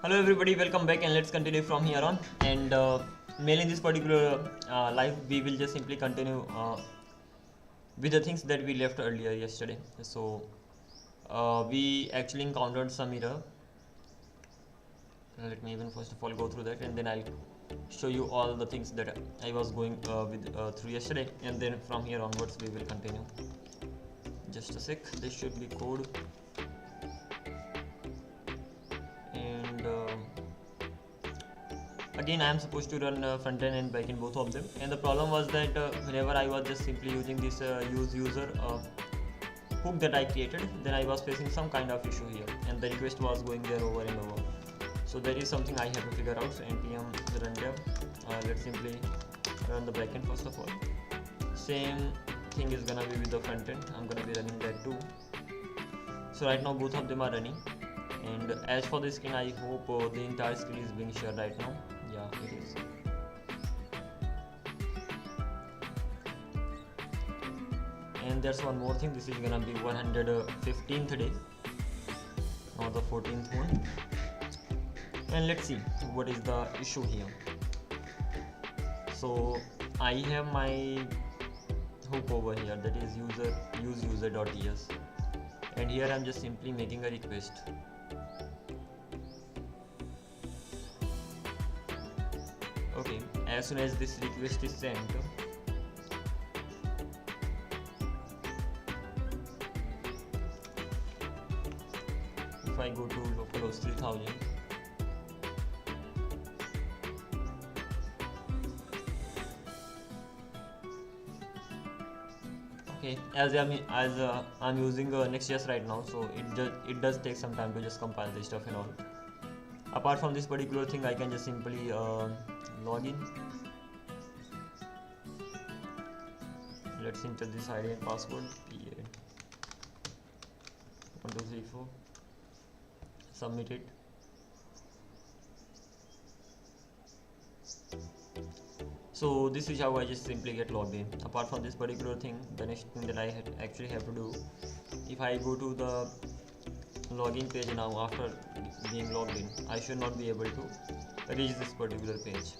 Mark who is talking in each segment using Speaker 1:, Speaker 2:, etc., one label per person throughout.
Speaker 1: Hello everybody, welcome back and let's continue from here on. And mainly in this particular live, we will just simply continue with the things that we left earlier yesterday. So we actually encountered some error. Let me even first of all go through that, and then I'll show you all the things that I was going through yesterday, and then from here onwards we will continue. Just a sec, this should be code. And again I am supposed to run front end and back end both of them, and the problem was that whenever I was just simply using this use user hook that I created, then I was facing some kind of issue here and the request was going there over and over. So that is something I have to figure out. So npm run dev, let's simply run the backend first of all. Same thing is gonna be with the front end, I'm gonna be running that too. So right now both of them are running, and as for the screen, I hope the entire screen is being shared right now. Yeah, it is. And there's one more thing, this is gonna be 115th day, not the 14th one. And let's see what is the issue here. So I have my hook over here, that is use user.ts, and here I'm just simply making a request. Okay, as soon as this request is sent, if I go to localhost 3000, okay, as I'm using Next.js right now, so it does take some time to just compile this stuff and all. Apart from this particular thing, I can just simply log in. Let's enter this ID and password, PA1234, submit it. So this is how I just simply get logged in. Apart from this particular thing, the next thing that I actually have to do, if I go to the login page now after being logged in, I should not be able to reach this particular page.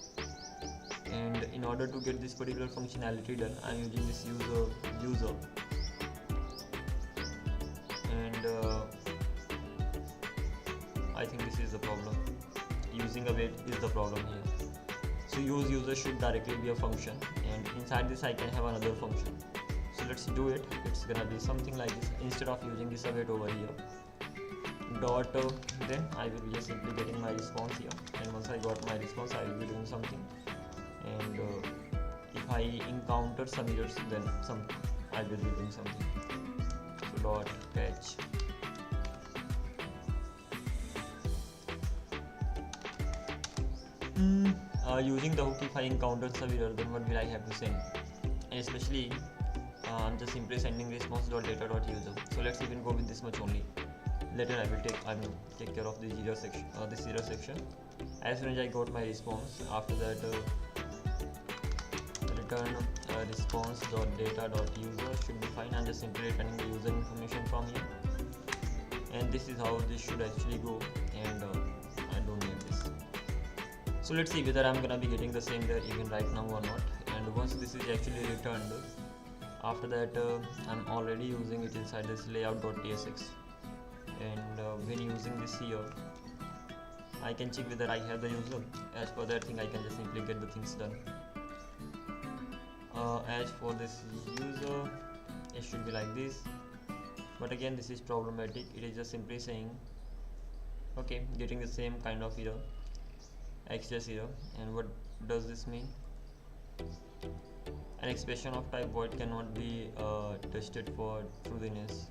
Speaker 1: And in order to get this particular functionality done, I am using this user, and I think this is the problem. Using await is the problem here. So use user should directly be a function, and inside this I can have another function. So let's do it. It's gonna be something like this. Instead of using this await over here, dot then I will be just simply getting my response here, and once I got my response I will be doing something, and if I encounter some errors, then I will be doing something. So dot catch using the hook, if I encounter some error, then what will I have to send? And especially I'm just simply sending response.data.user. So let's even go with this much only. Later I will take care of this error section. As soon as I got my response, after that return response.data.user should be fine. I'm just simply returning the user information from here, and this is how this should actually go, and I don't need this. So let's see whether I'm gonna be getting the same there even right now or not. And once this is actually returned, after that I'm already using it inside this layout.tsx, and when using this here, I can check whether I have the user. As for that thing, I can just simply get the things done. As for this user, it should be like this, but again this is problematic. It is just simply saying, okay, getting the same kind of error, XJS error. And what does this mean? An expression of type void cannot be tested for truthiness.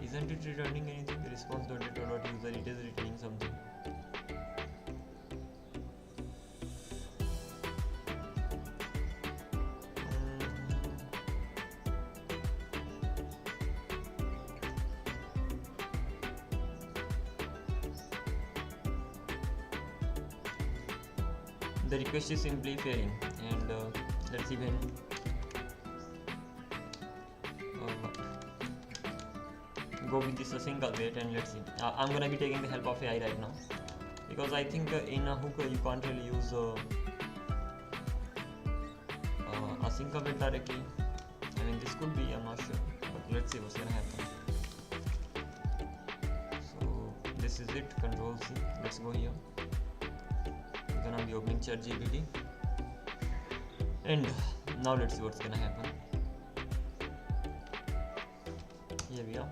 Speaker 1: Isn't it returning anything? Response.data.user, it is returning something. The request is simply failing, and let's even go with this single wait and let's see. I'm gonna be taking the help of AI right now, because I think in a hook you can't really use a single wait directly. I mean, this could be, I'm not sure, but let's see what's gonna happen. So this is it, Control C. Let's go here. I'm gonna be opening ChatGPT, and now let's see what's gonna happen. Here we are.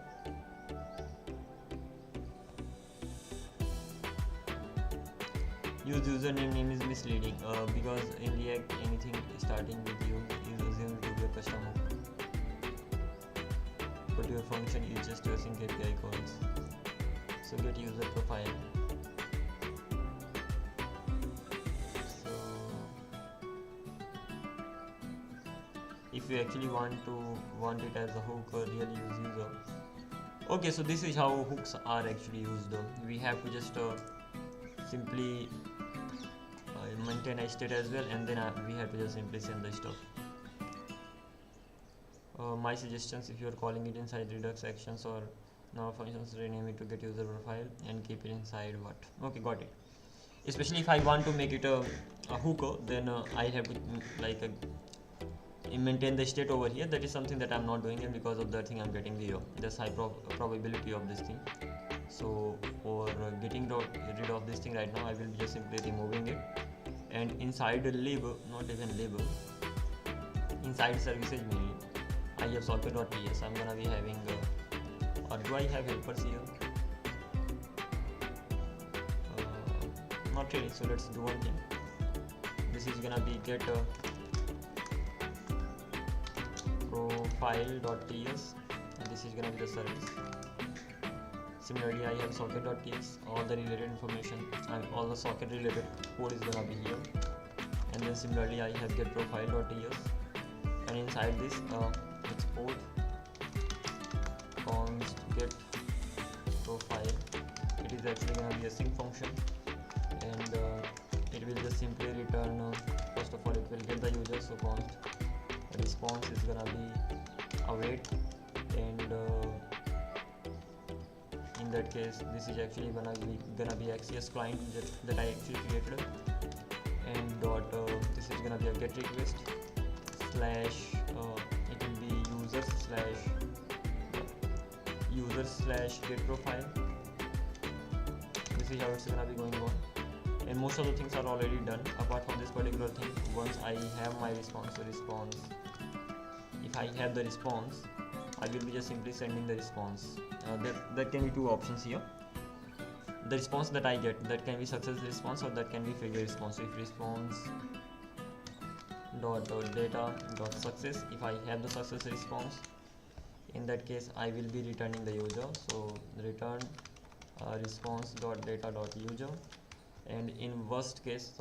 Speaker 1: Use username name is misleading because in React anything starting with you is assumed to be a custom hook, but your function is just your sync API calls. So get user profile. So if you actually want it as a hook, really use user. Okay, so this is how hooks are actually used. We have to just simply maintain a state as well, and then we have to just simply send the stuff. My suggestions, if you are calling it inside Redux actions or now functions, rename it to get user profile and keep it inside what. Okay, got it. Especially if I want to make it a hook, then I have to maintain the state over here. That is something that I'm not doing, and because of that thing I'm getting the this high probability of this thing. So for getting rid of this thing right now, I will be just simply removing it, and inside the lib, not even lib, inside services mainly, I have socket.ts. I'm gonna be having or do I have helpers here? Not really. So let's do one thing. This is gonna be get profile.ts, and this is gonna be the service. Similarly, I have socket.ts, all the related information and all the socket related code is gonna be here. And then similarly, I have get profile.ts, and inside this export const get profile. It is actually gonna be a sync function, and it will just simply return. First of all, it will get the user, so const response is gonna be await, and in that case this is actually gonna be XCS client that I actually created, and this is gonna be a get request slash it will be user slash get profile. This is how it's gonna be going on, and most of the things are already done apart from this particular thing. Once I have my response, if I have the response, I will be just simply sending the response. There can be two options here. The response that I get, that can be success response or that can be failure response. So if response data success, if I have the success response, in that case I will be returning the user. So return response data user, and in worst case,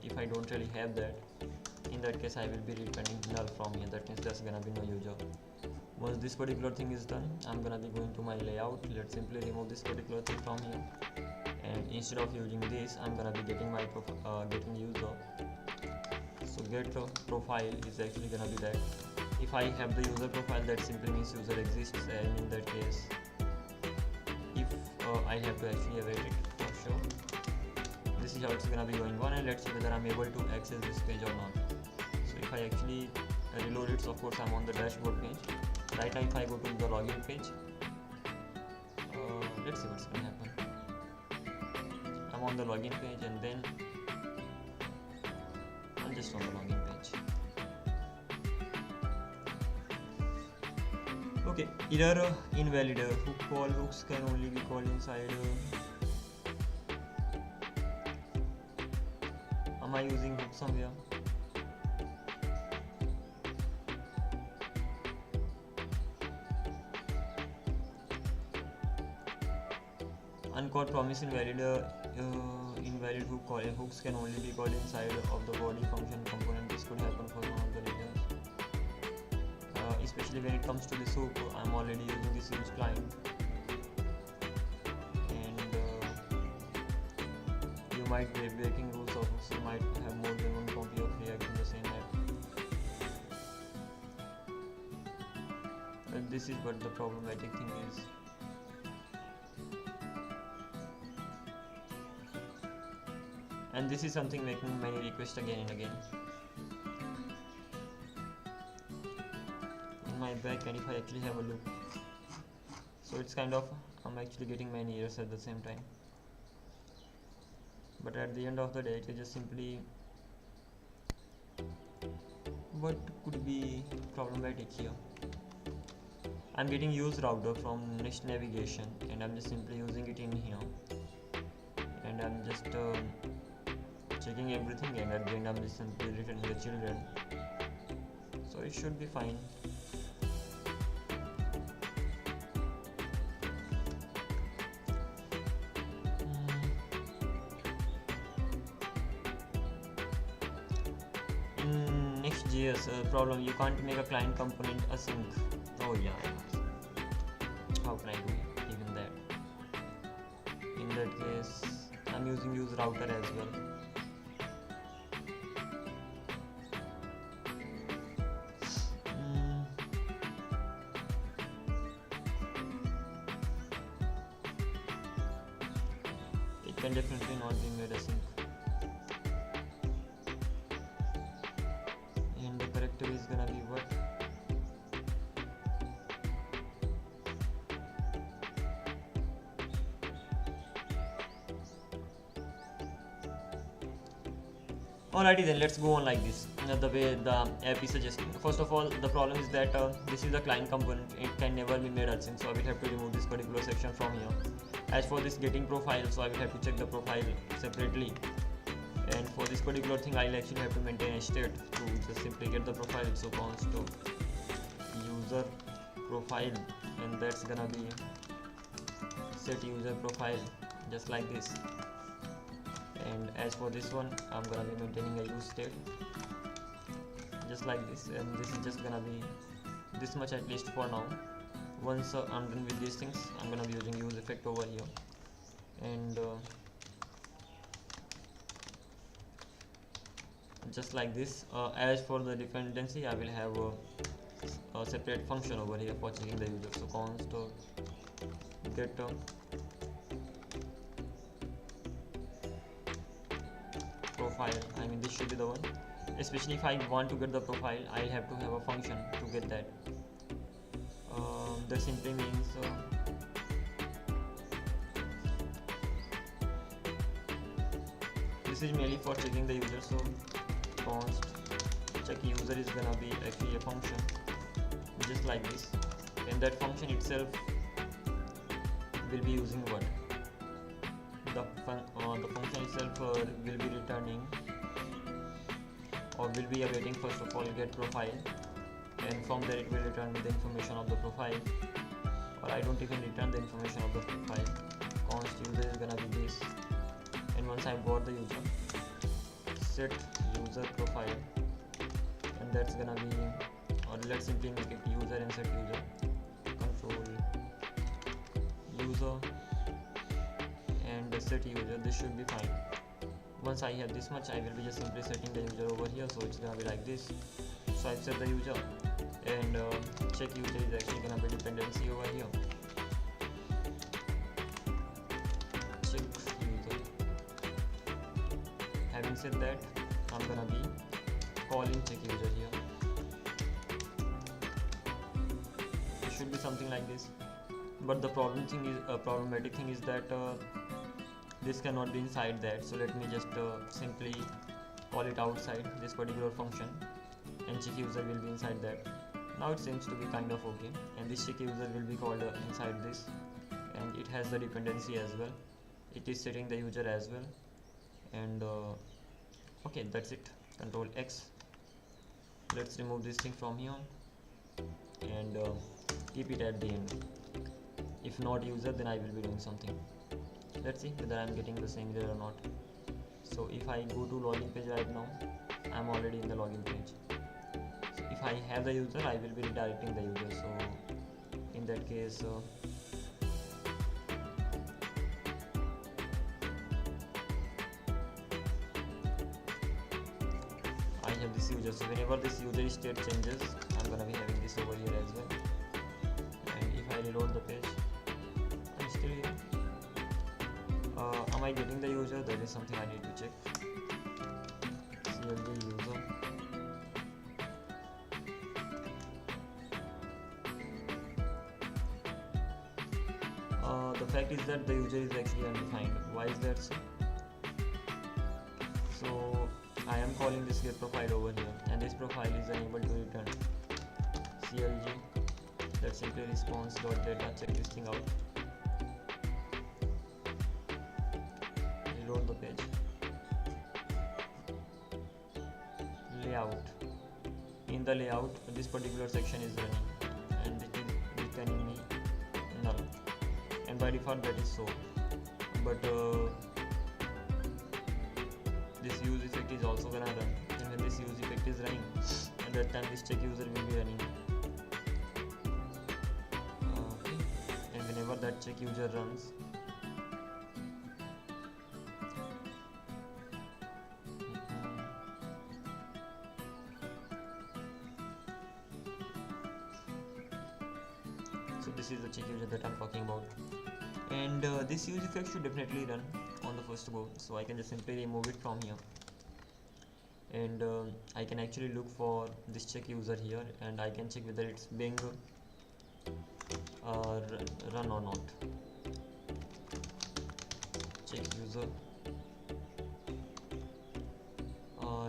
Speaker 1: if I don't really have that, in that case I will be returning null from here. That means there's gonna be no user. Once this particular thing is done, I'm gonna be going to my layout. Let's simply remove this particular thing from here, and instead of using this, I'm gonna be getting my getting user. So get profile is actually gonna be that. If I have the user profile, that simply means user exists, and in that case, if I have to actually await it for sure. This is how it's gonna be going on, and let's see whether I'm able to access this page or not. So if I actually reload it, so of course I'm on the dashboard page. Right now if I go to the login page, let's see what's gonna happen. I'm on the login page, and then I'm just on the login page. Okay, error invalid. Hook call hooks can only be called inside. Am I using hook somewhere? Uncaught promise invalid. Invalid hook call. Hooks can only be called inside of the body function component. This could happen for one of the reasons. Especially when it comes to this hook, I'm already using this huge client, and you might be breaking rules of hooks. You might have more than one copy of React in the same app. This is what the problematic thing is. and this is something making many requests again and again. In my back, and if I actually have a look, so it's kind of, I'm actually getting many errors at the same time. But at the end of the day, it is just simply, what could be problematic here? I'm getting use router from next navigation, and I'm just simply using it in here, and I'm just checking everything, and at the end I'm just simply returning the children, so it should be fine. In Next.js problem, you can't make a client component async. Oh yeah, how can I do even that? In that case, I'm using use router as well. It can definitely not be made async. And the corrector is gonna be what? Alrighty then, let's go on like this, the way the app is suggesting. First of all, the problem is that this is the client component, it can never be made async, so I will have to remove this particular section from here. As for this getting profile, so I will have to check the profile separately, and for this particular thing I will actually have to maintain a state to just simply get the profile. So const user profile, and that's gonna be set user profile, just like this. And as for this one, I'm gonna be maintaining a use state, just like this, and this is just gonna be this much at least for now. Once I'm done with these things, I'm gonna be using use effect over here, and just like this. As for the dependency, I will have a separate function over here for checking the user. So const get profile, I mean this should be the one. Especially if I want to get the profile, I'll have to have a function to get that. That simply means this is mainly for checking the user. So const check user is gonna be actually a function, just like this, and that function itself will be using what? The function itself will be returning, or will be awaiting first of all get profile, and from there it will return me the information of the profile, or I don't even return the information of the profile. Const user is gonna be this, and once I got the user, set user profile, and that's gonna be, or let's simply make it user and set user, control user and set user. This should be fine. Once I have this much, I will be just simply setting the user over here, so it's gonna be like this. So I've set the user, and check user is actually gonna be dependency over here. Check user. Having said that, I'm gonna be calling check user here. It should be something like this. But the problematic thing is that this cannot be inside that. So let me just simply call it outside this particular function, and check user will be inside that. Now it seems to be kind of okay, and this check user will be called inside this, and it has the dependency as well. It is setting the user as well, and okay, that's it. Control X. Let's remove this thing from here and keep it at the end. If not user, then I will be doing something. Let's see whether I'm getting the same error or not. So if I go to login page right now, I'm already in the login page. So if I have the user, I will be redirecting the user. So in that case, I have this user. So whenever this user state changes, I'm gonna be having this over here as well. And if I reload the page, I'm still here. Am I getting the user? That is something I need to check. clg user. The fact is that the user is actually undefined. Why is that so? So I am calling this get profile over here, and this profile is unable to return clg. That's simply response.data. Check this thing out. Reload the page. Layout. In the layout, this particular section is running, and it is returning me null. And by default that is so. But this use effect is also gonna run, and when this use effect is running, at that time this check user will be running. And whenever that check user runs, so this is the check user that I'm talking about, and this use effect should definitely run on the first go. So I can just simply remove it from here, and I can actually look for this check user here, and I can check whether it's being run or not. Check user,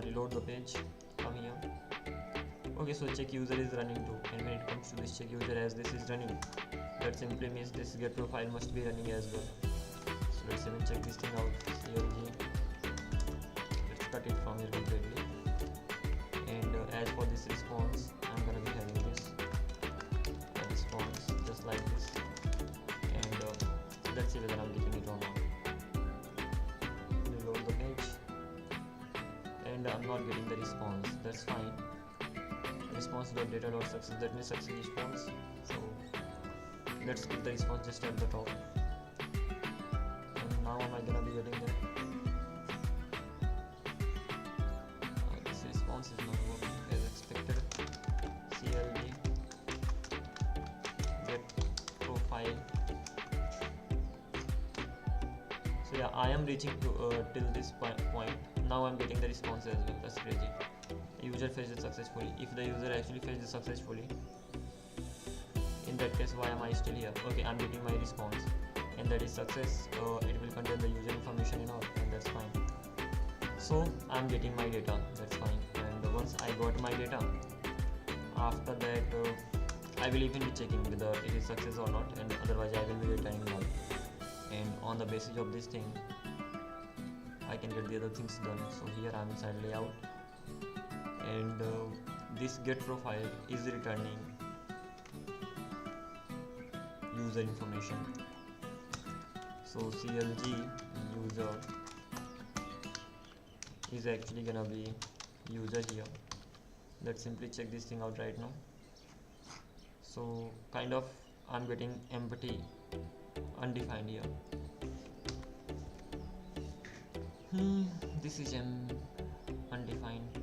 Speaker 1: reload the page, come here. Okay, so check user is running too, and when it comes to this check user, as this is running, that simply means this get profile must be running as well. So let's even check this thing out. clg, let's cut it from here completely, and as for this response, I'm gonna be having this response just like this, and let's see whether I'm getting it or not. Reload the page, and I'm not getting the response. That's fine. Response.data.success, that means success response. So let's get the response just at the top, and now am I gonna be getting that? This response is not working as expected. clg get profile. So yeah, I am reaching to till this point. Now I'm getting the response as well. That's crazy. User fetched it successfully. If the user actually fetched it successfully, in that case, why am I still here? Okay, I'm getting my response, and that is success. It will contain the user information and all, and that's fine. So I'm getting my data. That's fine. And once I got my data, after that I will even be checking whether it is success or not, and otherwise I will be returning null. And on the basis of this thing, I can get the other things done. So here I'm inside layout, and this get profile is returning user information. So clg user is actually gonna be user here. Let's simply check this thing out right now. So kind of I'm getting empty, undefined here. This is undefined.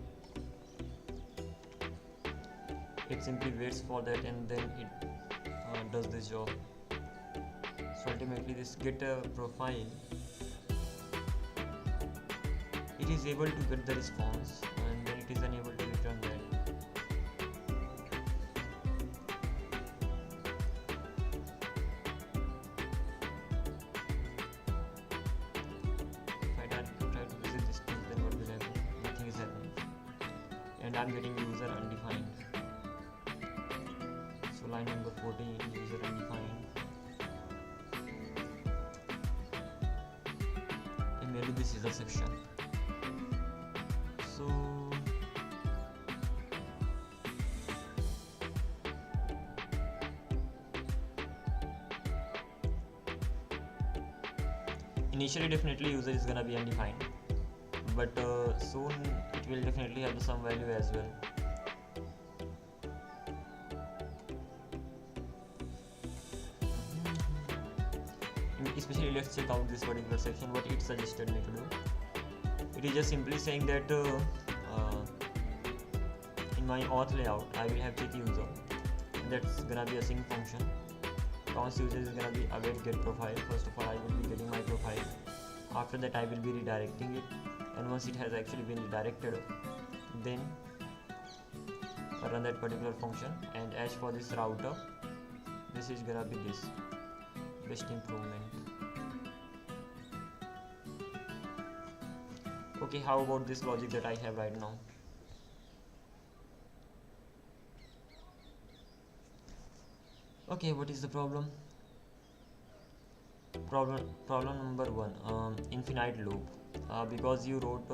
Speaker 1: It simply waits for that, and then it does this job. So ultimately this get profile, it is able to get the response, and then it is unable to return that. If I try to visit this page, then what will happen? Nothing is happening, and I'm getting user undefined. So line number 14, user undefined, and maybe this is the section. So initially definitely user is gonna be undefined, but soon it will definitely have some value as well. Especially let's check out this particular section, what it suggested me to do. It is just simply saying that in my auth layout I will have check user, and that's gonna be a sync function. Const user is gonna be await get profile. First of all, I will be getting my profile. After that I will be redirecting it, and once it has actually been redirected, then run that particular function. And as for this router, this is gonna be this best improvement. Okay, how about this logic that I have right now? Okay, what is the problem? Problem number one, infinite loop. Because you wrote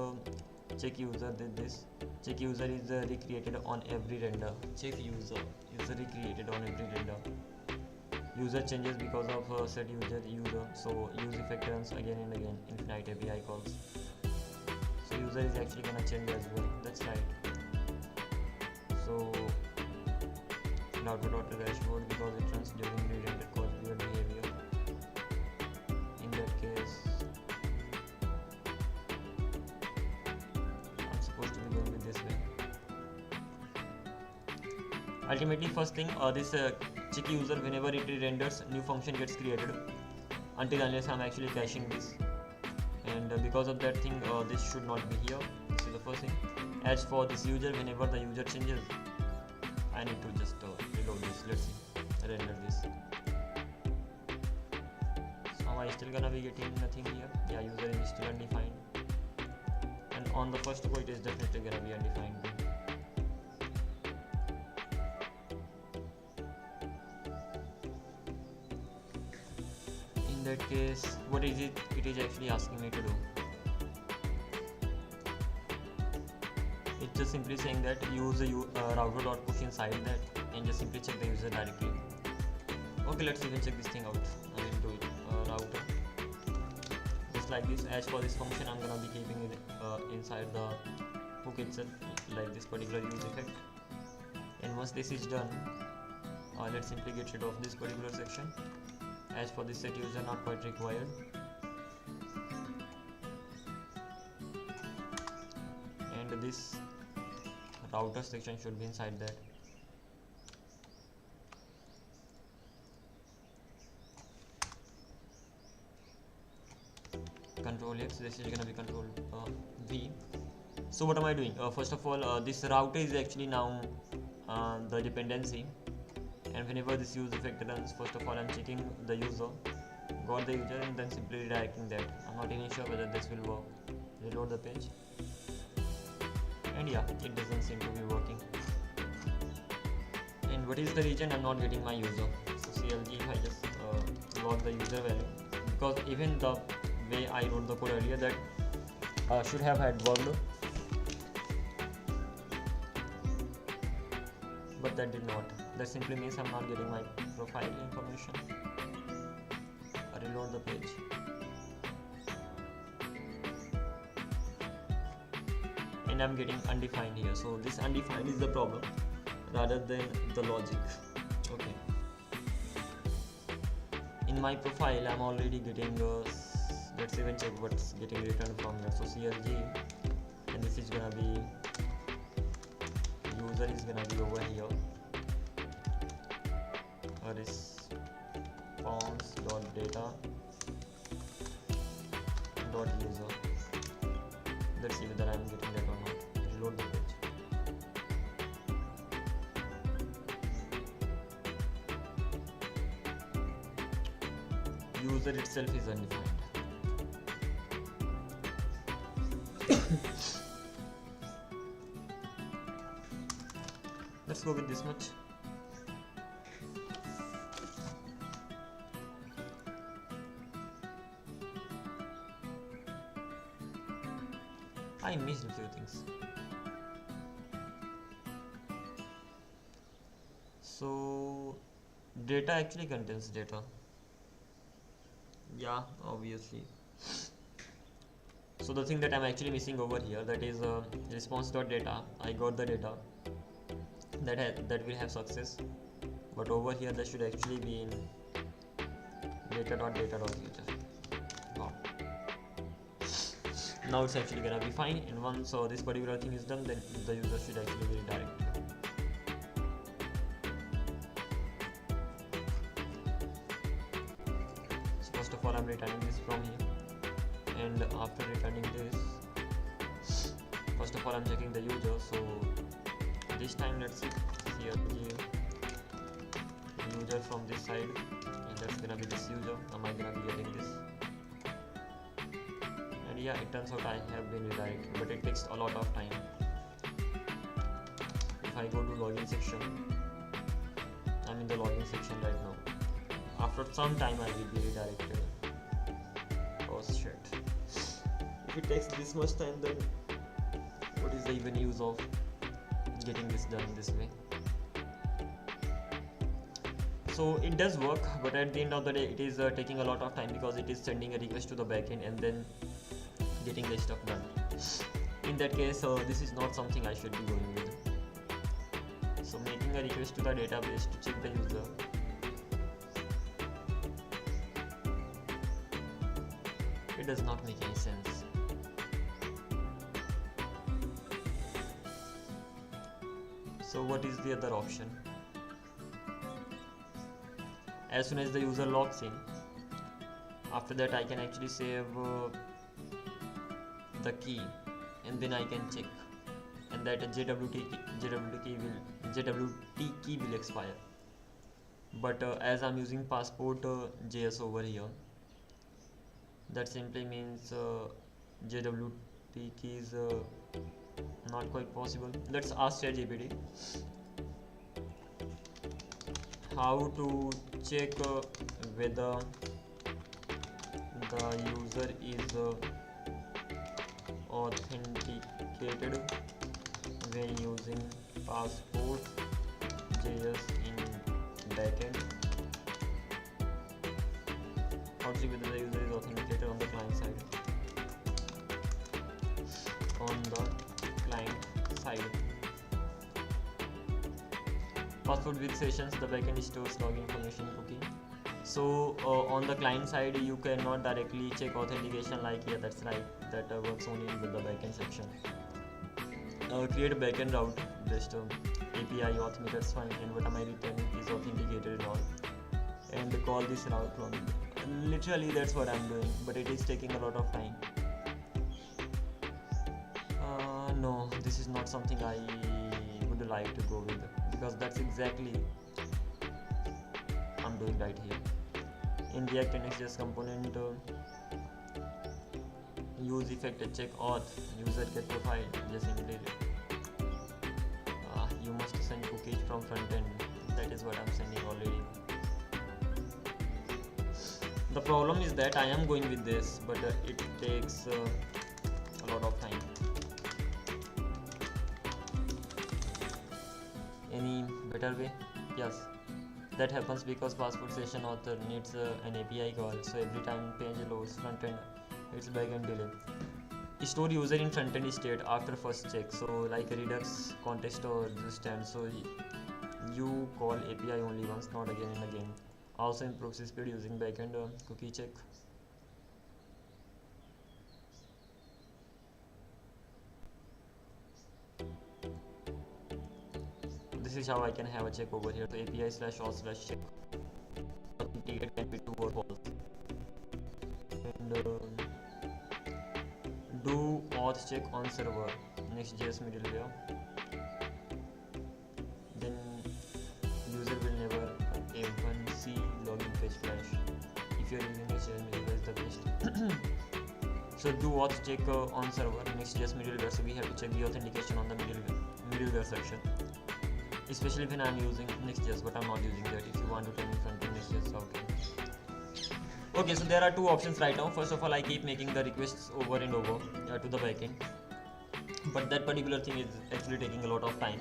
Speaker 1: check user, did this check user is recreated on every render. Check user is recreated on every render. User changes because of set user. So use effect runs again and again. Infinite API calls. So user is actually gonna change as well. That's right. So router dashboard, because it runs during the render cause weird behavior. In that case, I'm supposed to be going with this way. Ultimately, first thing, this check user, whenever it renders, new function gets created. Until unless I'm actually caching this, and because of that thing, this should not be here. This is the first thing. As for this user, whenever the user changes, I need to just reload this. Let's see, render this. So am I still gonna be getting nothing here? Yeah, user is still undefined, and on the first go it is definitely gonna be undefined. In that case, what is it is actually asking me to do? It's just simply saying that use the router.push inside that, and just simply check the user directly. Okay, let's even check this thing out. I will do it. Router, just like this. As for this function, I'm gonna be keeping it inside the hook itself, like this particular use effect. And once this is done, let's simply get rid of this particular section. As for this set user, not quite required. And this router section should be inside that. Control X, this is gonna be Control V. So what am I doing? First of all, this router is actually now the dependency, and whenever this use effect runs, first of all I'm checking the user, got the user, and then simply redirecting that. I'm not even sure whether this will work. Reload the page, and yeah, it doesn't seem to be working. And what is the reason I'm not getting my user? So CLG, if I just log the user value, because even the way I wrote the code earlier, that should have had worked, but that did not. That simply means I'm not getting my profile information. I reload the page. And I'm getting undefined here. So this undefined is the problem rather than the logic. Okay. In my profile, I'm already getting let's even check what's getting returned from here. So CLG, and this is gonna be user is gonna be over here. Response.data.user. Let's see whether I'm getting that or not. Reload the page. User itself is undefined. Let's go with this much. I missed a few things. So data actually contains data. Yeah, obviously. So the thing that I'm actually missing over here, that is response.data. I got the data that will have success, but over here that should actually be in data.data.user. Wow. Now it's actually gonna be fine, and once this particular thing is done, then the user should actually be redirected. So first of all, I'm returning this from here, and after returning this, First of all, I'm checking the user. So this time, let's see here user from this side, and that's gonna be this user. Am I gonna be getting this? And yeah, it turns out I have been redirected, but it takes a lot of time. If I go to login section, I'm in the login section right now. After some time, I will be redirected. Oh shit! If it takes this much time, then what is the even use of getting this done this way? So it does work, but at the end of the day, it is taking a lot of time because it is sending a request to the backend and then getting the stuff done. In that case, this is not something I should be going with. So making a request to the database to check the user, it does not make any sense. So what is the other option? As soon as the user logs in, after that I can actually save the key, and then I can check, and that JWT key will expire. But as I'm using passport JS over here, that simply means JWT key is not quite possible. Let's ask ChatGPT how to check whether the user is authenticated when using passport JS in backend. How to check whether the user is authenticated on the client side. Passport with sessions, the backend stores login information cookie. So on the client side, you cannot directly check authentication. Like, yeah, that's right, that works only with the backend section. Create a backend route, just API auth me, that's fine. And what am I returning is authenticated and all. And call this route from. Literally, that's what I'm doing, but it is taking a lot of time. No, this is not something I would like to go with, because that's exactly I'm doing right here. In React and Next.js component, use effect check auth user get profile. Just simply you must send cookies from front end. That is what I'm sending already. The problem is that I am going with this, but it takes a lot of time. Any better way? Yes, that happens because passport session author needs an API call. So every time page loads front end, it's backend delay. Store user in front end state after first check. So like a Redux, context or stand. So you call API only once, not again and again. Also improves speed using backend cookie check. This is how I can have a check over here. So API/auth/check. Authenticated can be true or false. And do auth check on server. Next.js middleware. Then user will never even see login page flash. If you are using Next.js middleware, is the best. So do auth check on server. Next.js middleware. So we have to check the authentication on the middleware section. Especially when I'm using Next.js, but I'm not using that. If you want to tell me front end Next.js, okay, so there are two options right now. First of all, I keep making the requests over and over to the backend, but that particular thing is actually taking a lot of time.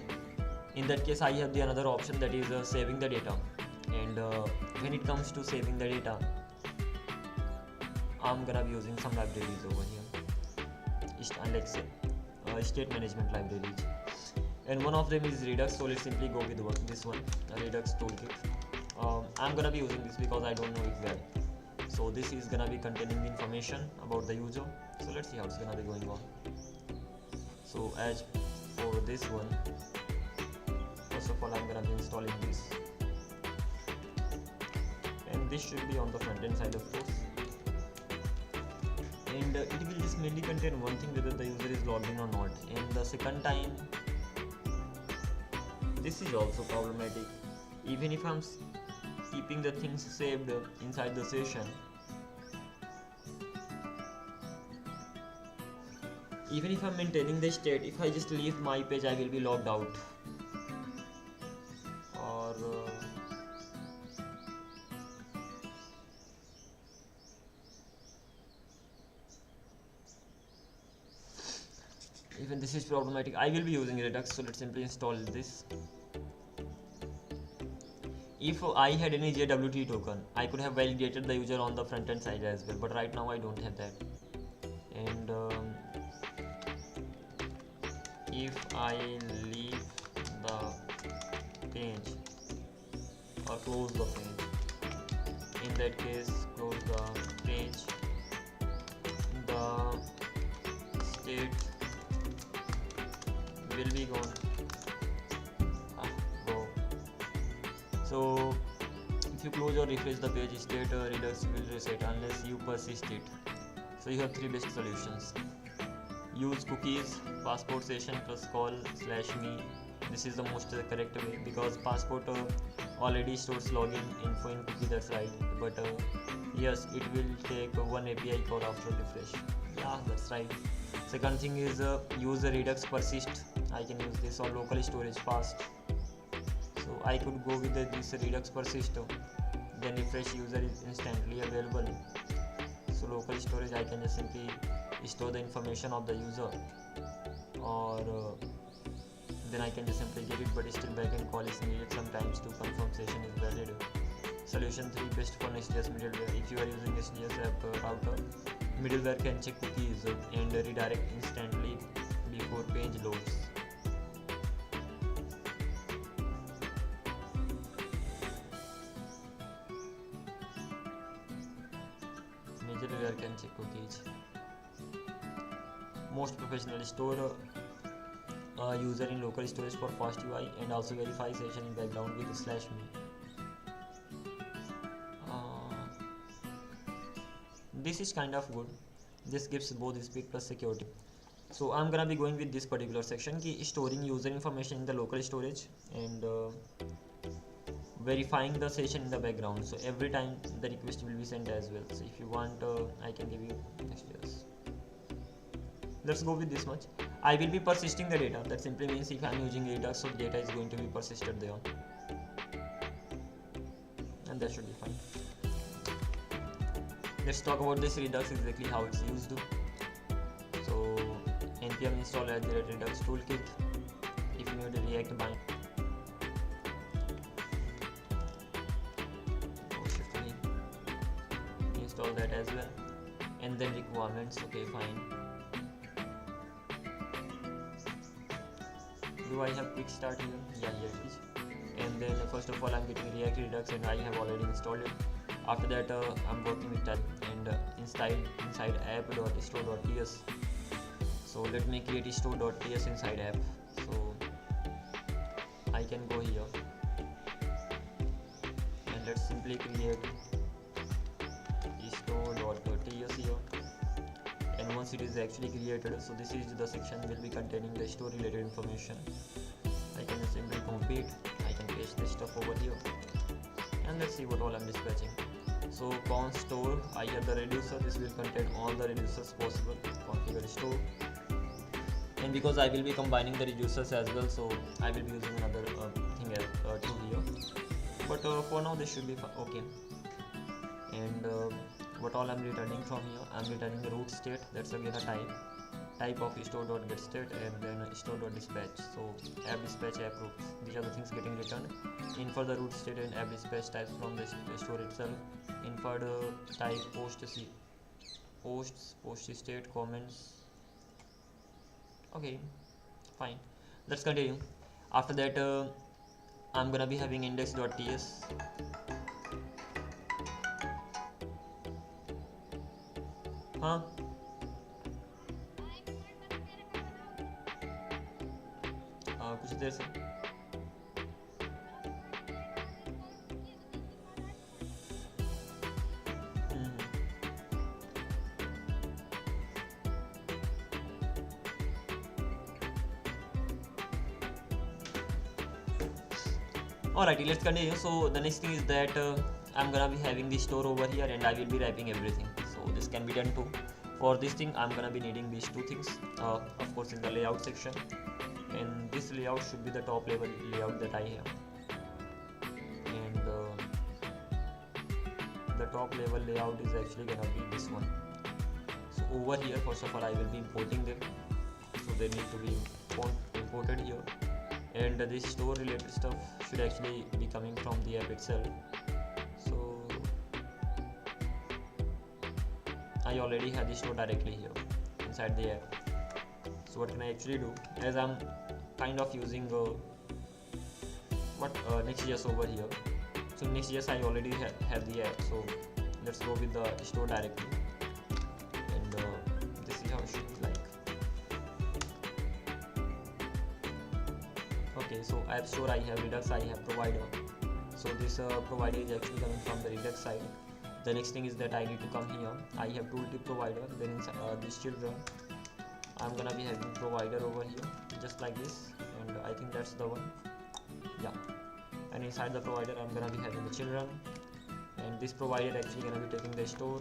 Speaker 1: In that case, I have the another option, that is saving the data. And when it comes to saving the data, I'm gonna be using some libraries over here, like state management libraries. And one of them is Redux, so let's simply go with this one, Redux toolkit. I'm gonna be using this because I don't know it well. So this is gonna be containing the information about the user. So let's see how it's gonna be going on. So as for this one, first of all, I'm gonna be installing this, and this should be on the front end side, of course. and it will just mainly contain one thing, whether the user is logged in or not. And the second time, this is also problematic. Even if I'm keeping the things saved inside the session, even if I'm maintaining the state, if I just leave my page, I will be logged out. Or even this is problematic. I will be using Redux, so let's simply install this. If I had any JWT token, I could have validated the user on the front end side as well, but right now I don't have that. And if I leave the page or close the page, in that case close the page, the state will be gone. Go. So if you close or refresh the page, state Redux will reset unless you persist it. So you have three basic solutions. Use cookies, passport session plus call /me. This is the most correct way, because passport already stores login info in cookie, that's right. But yes, it will take one API call after refresh. Yeah, that's right. Second thing is use Redux persist. I can use this, or local storage fast. So I could go with this Redux persist, then refresh user is instantly available. So local storage, I can just simply store the information of the user, or then I can just simply get it, but still backend call is needed sometimes to confirm session is valid. Solution 3, best for Next.js middleware. If you are using Next.js app router, middleware can check cookies and redirect instantly before page loads. Middleware can check cookies. Most professional store user in local storage for fast UI, and also verify session in background with /me. This is kind of good. This gives both speed plus security. So I'm gonna be going with this particular section, ki storing user information in the local storage and verifying the session in the background. So every time the request will be sent as well. So if you want, I can give you Next.js. Let's go with this much. I will be persisting the data. That simply means if I'm using Redux, so data is going to be persisted there, and that should be fine. Let's talk about this Redux, exactly how it's used. So npm install Redux toolkit. If you need a React bind, install that as well. And then requirements, okay, fine. Do I have quick start here? Yeah, here it is. And then first of all, I'm getting React Redux, and I have already installed it. After that, I'm working with type and inside app.store.ts. So let me create store.ts inside app. So I can go here and let's simply create store.ts here. And once it is actually created, so this is the section will be containing the store related information. I can just simply compete. I can paste this stuff over here, and let's see what all I'm dispatching. So const store, I have the reducer. This will contain all the reducers possible. Configure store, and because I will be combining the reducers as well, so I will be using another thing to here. But for now this should be okay. And what all I'm returning from here, I'm returning the root state. That's again a type of store.getState, and then store.dispatch. So app dispatch, app root, these are the things getting returned. Infer the root state and app dispatch types from the store itself. Infer the type post state, comments. Okay, fine. Let's continue. After that, I'm gonna be having index.ts. हाँ कुछ देर से Alrighty, let's continue. So the next thing is that I'm gonna be having the store over here and I will be wrapping everything. So this can be done too. For this thing, I'm gonna be needing these two things. Of course, in the layout section, and this layout should be the top level layout that I have. And the top level layout is actually gonna be this one. So over here, first of all, I will be importing them. So they need to be imported here. And this store related stuff should actually be coming from the app itself. So I already have the store directly here inside the app. So what can I actually do, as I'm kind of using Next.js over here. So Next.js I already have the app, so let's go with the store directly. And this is how it should be like. Okay, so app store I have Redux, I have provider. So this provider is actually coming from the Redux side. The next thing is that I need to come here. I have tooltip provider, then inside this children I'm gonna be having provider over here, just like this, and I think that's the one. Yeah, and inside the provider I'm gonna be having the children, and this provider actually gonna be taking the store,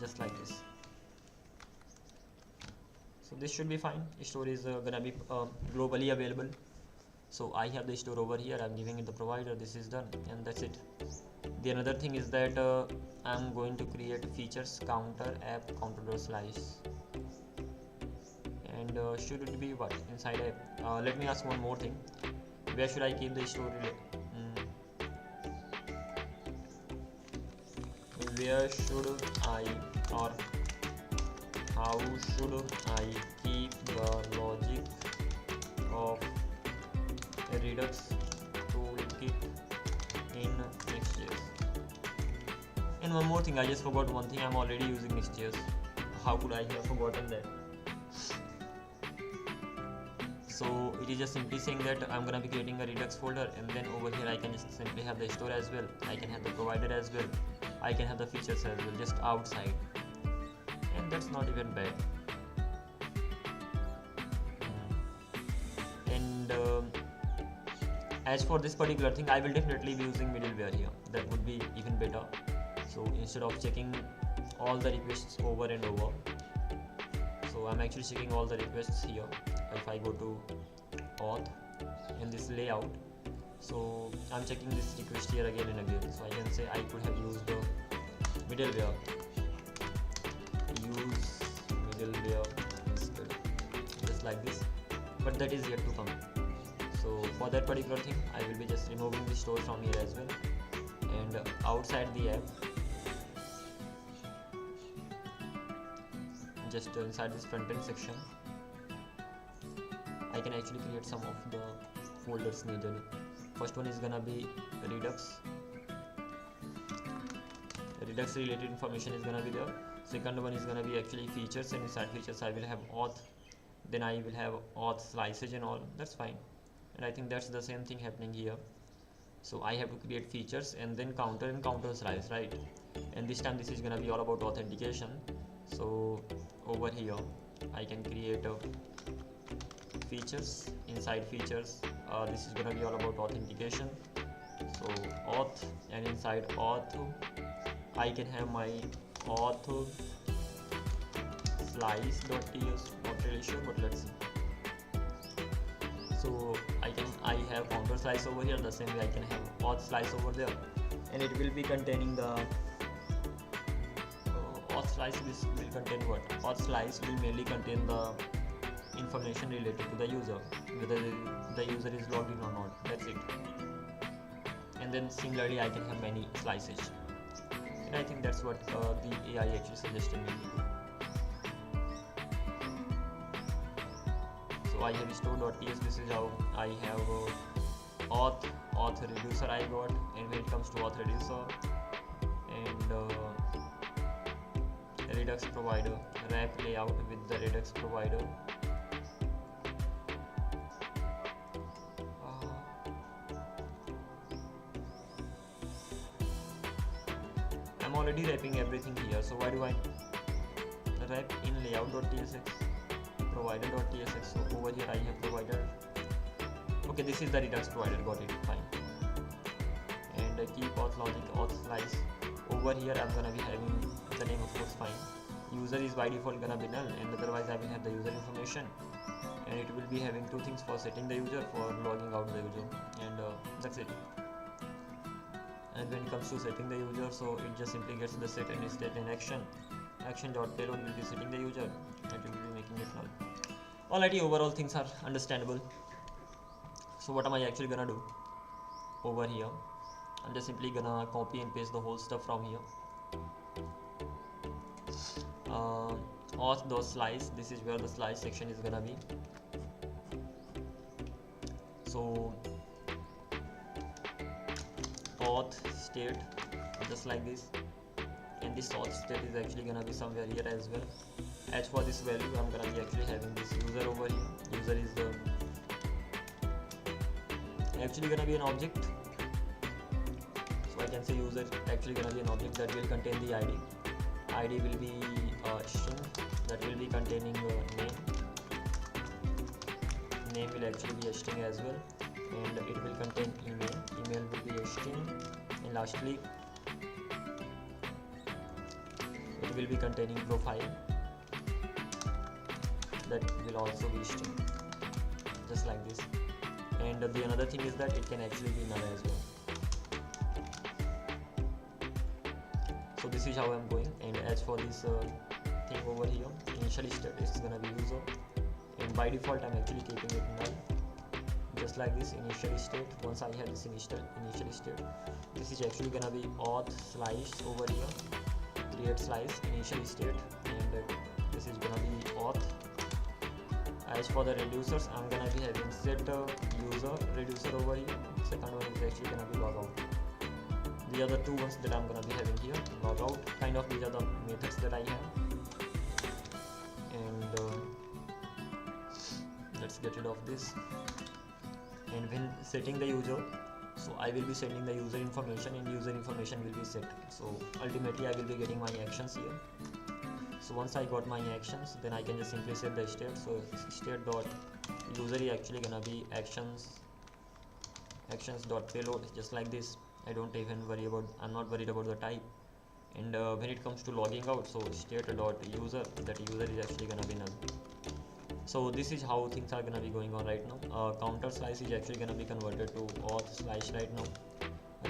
Speaker 1: just like this. So this should be fine. Store is gonna be globally available. So I have the store over here, I'm giving it the provider, this is done, and that's it. The another thing is that I'm going to create features counter app counter.slice, and should it be what inside app? Let me ask one more thing. Where should I keep the store? Where should I, or how should I keep the logic of Redux toolkit in Next.js? And one more thing, I just forgot one thing. I'm already using Next.js. How could I have forgotten that? So it is just simply saying that I'm gonna be creating a Redux folder, and then over here I can just simply have the store as well. I can have the provider as well. I can have the features as well, just outside, and that's not even bad. And as for this particular thing, I will definitely be using middleware here. That would be even better. So instead of checking all the requests over and over, so I'm actually checking all the requests here. If I go to auth in this layout, so I'm checking this request here again and again. So I can say I could have used the middleware, use middleware instead, just like this, but that is yet to come. So for that particular thing, I will be just removing the store from here as well, and outside the app, just inside this front end section, I can actually create some of the folders needed. First one is gonna be Redux. Redux related information is gonna be there. Second one is gonna be actually features, and inside features I will have auth. Then I will have auth slices and all. That's fine. And I think that's the same thing happening here. So I have to create features and then counter and counter slice, right? And this time this is gonna be all about authentication. So over here I can create features. Inside features, this is gonna be all about authentication. So auth, and inside auth I can have my auth slice.ts. Not really sure, but let's see. So I have counter slice over here. The same way I can have auth slice over there, and it will be containing the auth slice. This will contain what? Auth slice will mainly contain the information related to the user, whether the user is logged in or not. That's it. And then similarly I can have many slices, and I think that's what the AI actually suggested me to do. So I have store.ts. This is how I have auth reducer I got, and when it comes to auth reducer and Redux provider, wrap layout with the Redux provider. I'm already wrapping everything here, so why do I wrap in layout.tsx, provider.tsx? So over here I have provider. Okay, this is the Redux provider, got it, fine. and keep auth logic auth slice. Over here I'm gonna be having the name, of course, fine. User is by default gonna be null, and otherwise I will have the user information, and it will be having two things for setting the user, for logging out the user, and that's it. And when it comes to setting the user, so it just simply gets the set and state in action.payload will be setting the user, and it will be making it null. Alrighty, overall things are understandable. So what am I actually gonna do over here? I'm just simply gonna copy and paste the whole stuff from here. Auth.slice, this is where the slice section is gonna be. So auth state, just like this, and this auth state is actually gonna be somewhere here as well. As for this value, I'm gonna be actually having this user over here. User is the actually gonna be an object, so I can say user actually gonna be an object that will contain the ID. ID will be string that will be containing name. Name will actually be a string as well, and it will contain email. Email will be a string, and lastly it will be containing profile, that will also be string, just like this. And the another thing is that it can actually be null as well. So this is how I'm going. And as for this thing over here, initial state is gonna be user, and by default I'm actually keeping it null, just like this. Initial state, once I have this initial state, this is actually gonna be auth slice over here, create slice initial state, and this is gonna be auth. As for the reducers, I'm gonna be having set user reducer over here. Second one is actually gonna be logout. These are the two ones that I'm gonna be having here. Logout, kind of, these are the methods that I have. And let's get rid of this. And when setting the user, so I will be sending the user information, and user information will be set. So ultimately I will be getting my actions here. So once I got my actions, then I can just simply set the state. So state dot user is actually gonna be actions dot payload, just like this. I don't even worry about, I'm not worried about the type. And when it comes to logging out, so state dot user, that user is actually gonna be null. So this is how things are gonna be going on right now. Counter slice is actually gonna be converted to auth slice right now,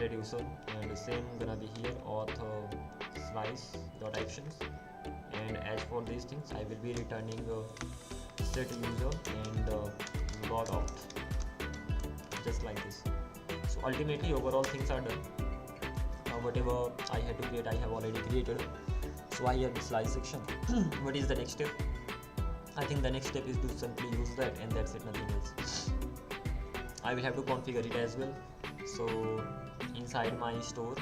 Speaker 1: reducer, and the same gonna be here, auth slice dot actions. And as for these things, I will be returning set user and log out, just like this. So ultimately overall things are done. Whatever I had to create, I have already created. So I have the slice section. What is the next step? I think the next step is to simply use that, and that's it, nothing else. I will have to configure it as well. So inside my store,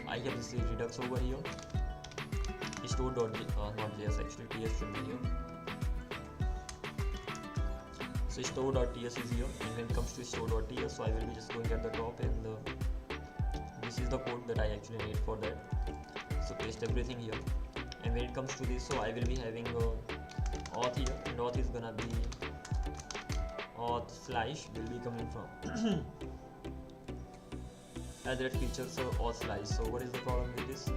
Speaker 1: I have this redux over here. Store.js, actually ts should be here. So store.ts is here, and when it comes to store.ts, so I will be just going at the top, and this is the code that I actually need for that. So paste everything here, and when it comes to this, so I will be having auth here, and auth is gonna be auth slash will be coming from as that features auth slice. So what is the problem with this?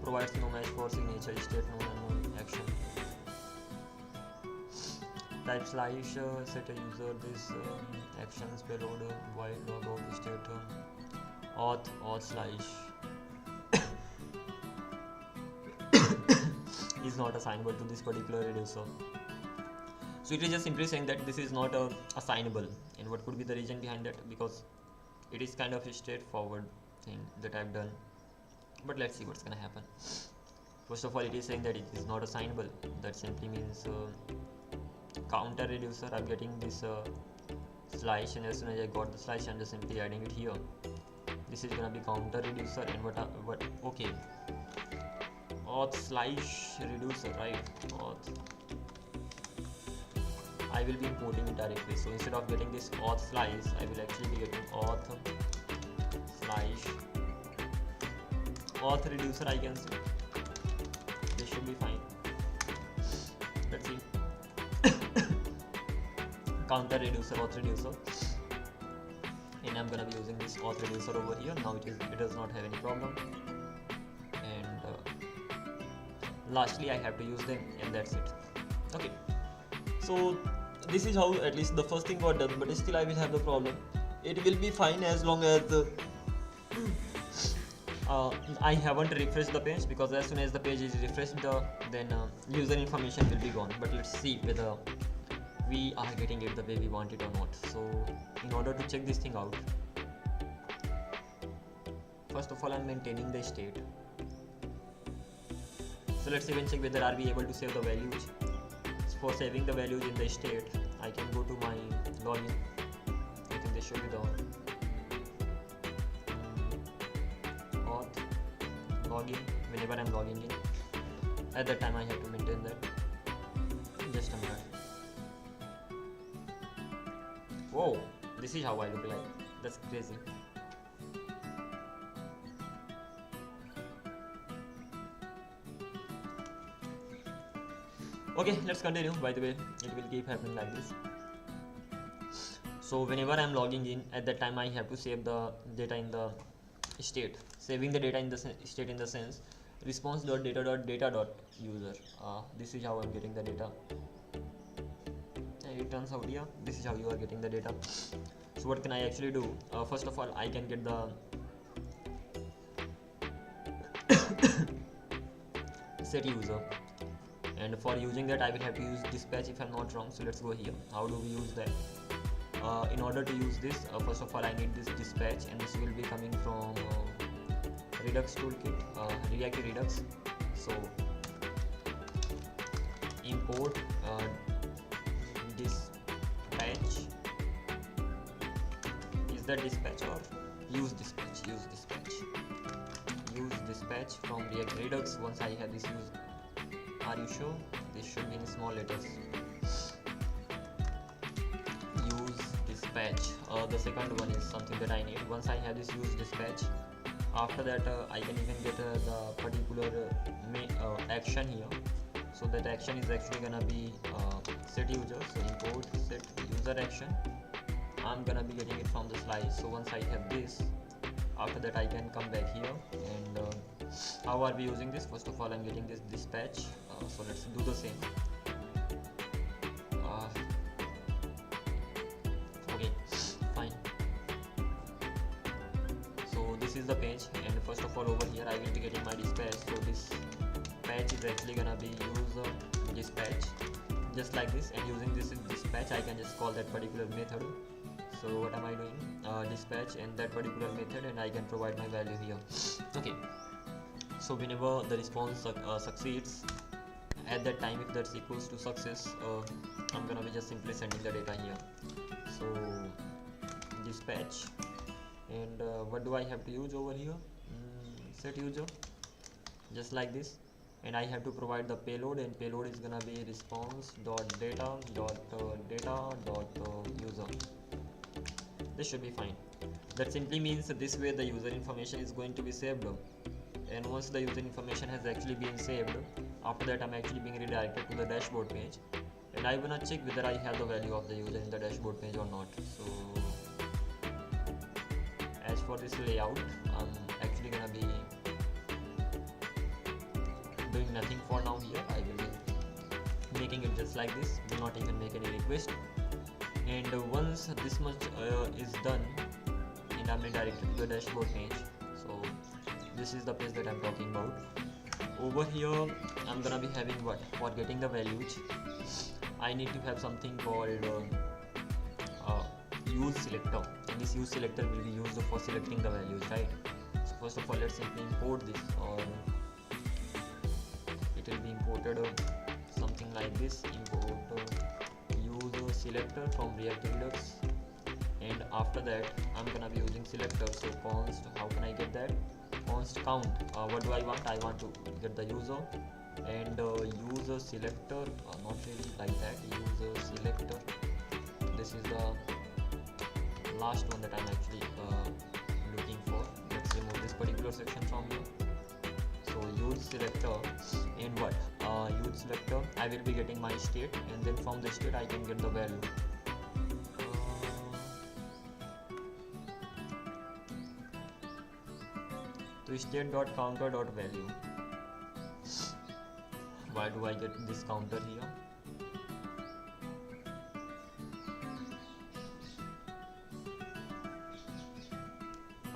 Speaker 1: Provides no match for signature, state known, unknown, action. Type slash set a user this actions payload while logout state auth slash is not assignable to this particular reducer. So it is just simply saying that this is not assignable. And what could be the reason behind that? Because it is kind of a straightforward thing that I've done. But let's see what's gonna happen. First of all, it is saying that it is not assignable. That simply means counter reducer. I'm getting this slice, and as soon as I got the slice, I'm just simply adding it here. This is gonna be counter reducer, and what? Okay, auth slice reducer, right? Auth. I will be importing it directly. So instead of getting this auth slice, I will actually be getting auth slash auth reducer, I can say. This should be fine. Let's see. Counter reducer, auth reducer, and I'm gonna be using this auth reducer over here. Now it does not have any problem. And lastly, I have to use them, and that's it. Okay, so this is how at least the first thing got done, but still I will have the problem. It will be fine as long as I haven't refreshed the page, because as soon as the page is refreshed, then user information will be gone. But let's see whether we are getting it the way we want it or not. So in order to check this thing out, first of all, I'm maintaining the state. So let's even check whether are we able to save the values. For saving the values in the state, I can go to my login. I think they should be the auth login. Whenever I'm logging in, at that time I have to maintain that. Just a minute. Whoa, this is how I look like. That's crazy. Okay, let's continue. By the way, it will keep happening like this. So whenever I'm logging in, at that time I have to save the data in the state. Saving the data in the state in the sense response.data.data.user. This is how I'm getting the data. And it turns out, yeah, this is how you are getting the data. So what can I actually do? First of all, I can get the set user. And for using that, I will have to use dispatch if I'm not wrong. So let's go here. How do we use that? In order to use this, first of all, I need this dispatch, and this will be coming from Redux toolkit, React Redux. So import dispatch. Is that dispatch or use dispatch? Use dispatch. Use dispatch from React Redux. Once I have this used. Are you sure? This should be in small letters. Use dispatch. The second one is something that I need. Once I have this use dispatch, after that I can even get the particular action here. So that action is actually gonna be set user. So import set user action. I'm gonna be getting it from the slice. So once I have this, after that I can come back here. And how are we using this? First of all, I'm getting this dispatch. So let's do the same. Okay, fine. So this is the page, and first of all over here I will be getting my dispatch. So this patch is actually gonna be user dispatch, just like this. And using this dispatch, I can just call that particular method. So what am I doing? Dispatch and that particular method, and I can provide my value here. Okay. So whenever the response succeeds, at that time, if that's equals to success, I'm gonna be just simply sending the data here. So dispatch, and what do I have to use over here? Set user, just like this. And I have to provide the payload, and payload is gonna be response.data.data.user. This should be fine. That simply means that this way the user information is going to be saved. And once the user information has actually been saved, after that I'm actually being redirected to the dashboard page, and I wanna check whether I have the value of the user in the dashboard page or not. So as for this layout, I'm actually gonna be doing nothing for now here. I will be making it just like this, do not even make any request. And once this much is done, and I'm redirected to the dashboard page. So this is the page that I'm talking about. Over here I'm gonna be having what? For getting the values, I need to have something called use selector, and this use selector will be used for selecting the values, right? So first of all, let's simply import this, or it will be imported something like this. Import use selector from React Redux, and after that I'm gonna be using selector. So const, how can I get that? Const count. What do I want? I want to get the user, and user selector, not really like that. User selector, this is the last one that I'm actually looking for. particular section from here. So use selector, and what use selector, I will be getting my state, and then from the state I can get the value. To state.counter.value. Why do I get this counter here?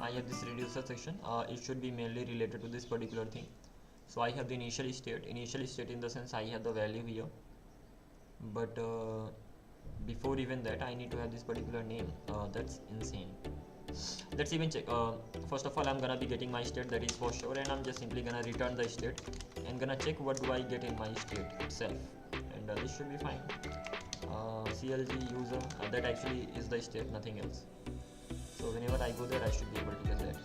Speaker 1: I have this reducer section. It should be mainly related to this particular thing. So I have the initial state in the sense I have the value here, but before even that I need to have this particular name. That's insane. Let's even check. First of all, I'm gonna be getting my state, that is for sure, and I'm just simply gonna return the state and gonna check what do I get in my state itself, and this should be fine. CLG user, that actually is the state, nothing else. So whenever I go there, I should be able to get that.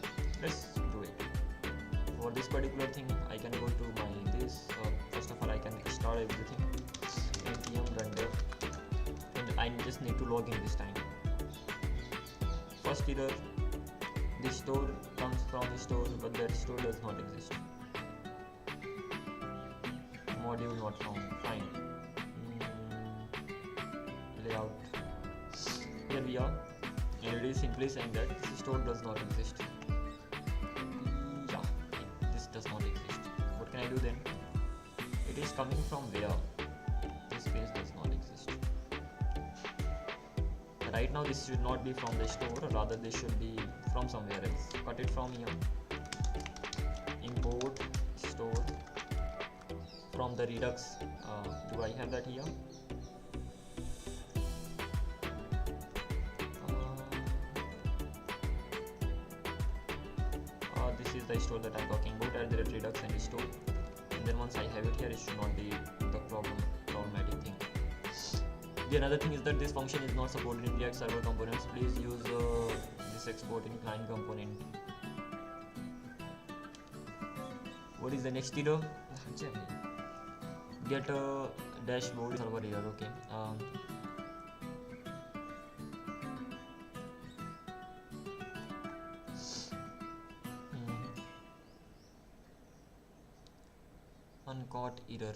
Speaker 1: Let's do it. For this particular thing, I can go to my this. First of all, I can start everything. npm run dev, and I just need to log in this time. First error, the store comes from the store, but that store does not exist. Module not found. Fine. Layout. Here we are, and it is simply saying that this store does not exist. Yeah, this does not exist. What can I do then? It is coming from where? This page does not exist. Right now this should not be from the store, rather this should be from somewhere else. Cut it from here. Import store from the Redux. Do I have that here? This is the store that I'm talking about, at the Redux and store. And then once I have it here, it should not be the problematic thing. The another thing is that this function is not supported in React server components. Please use this export in client component. What is the next error? Get a dashboard server error. Okay. Uncaught error.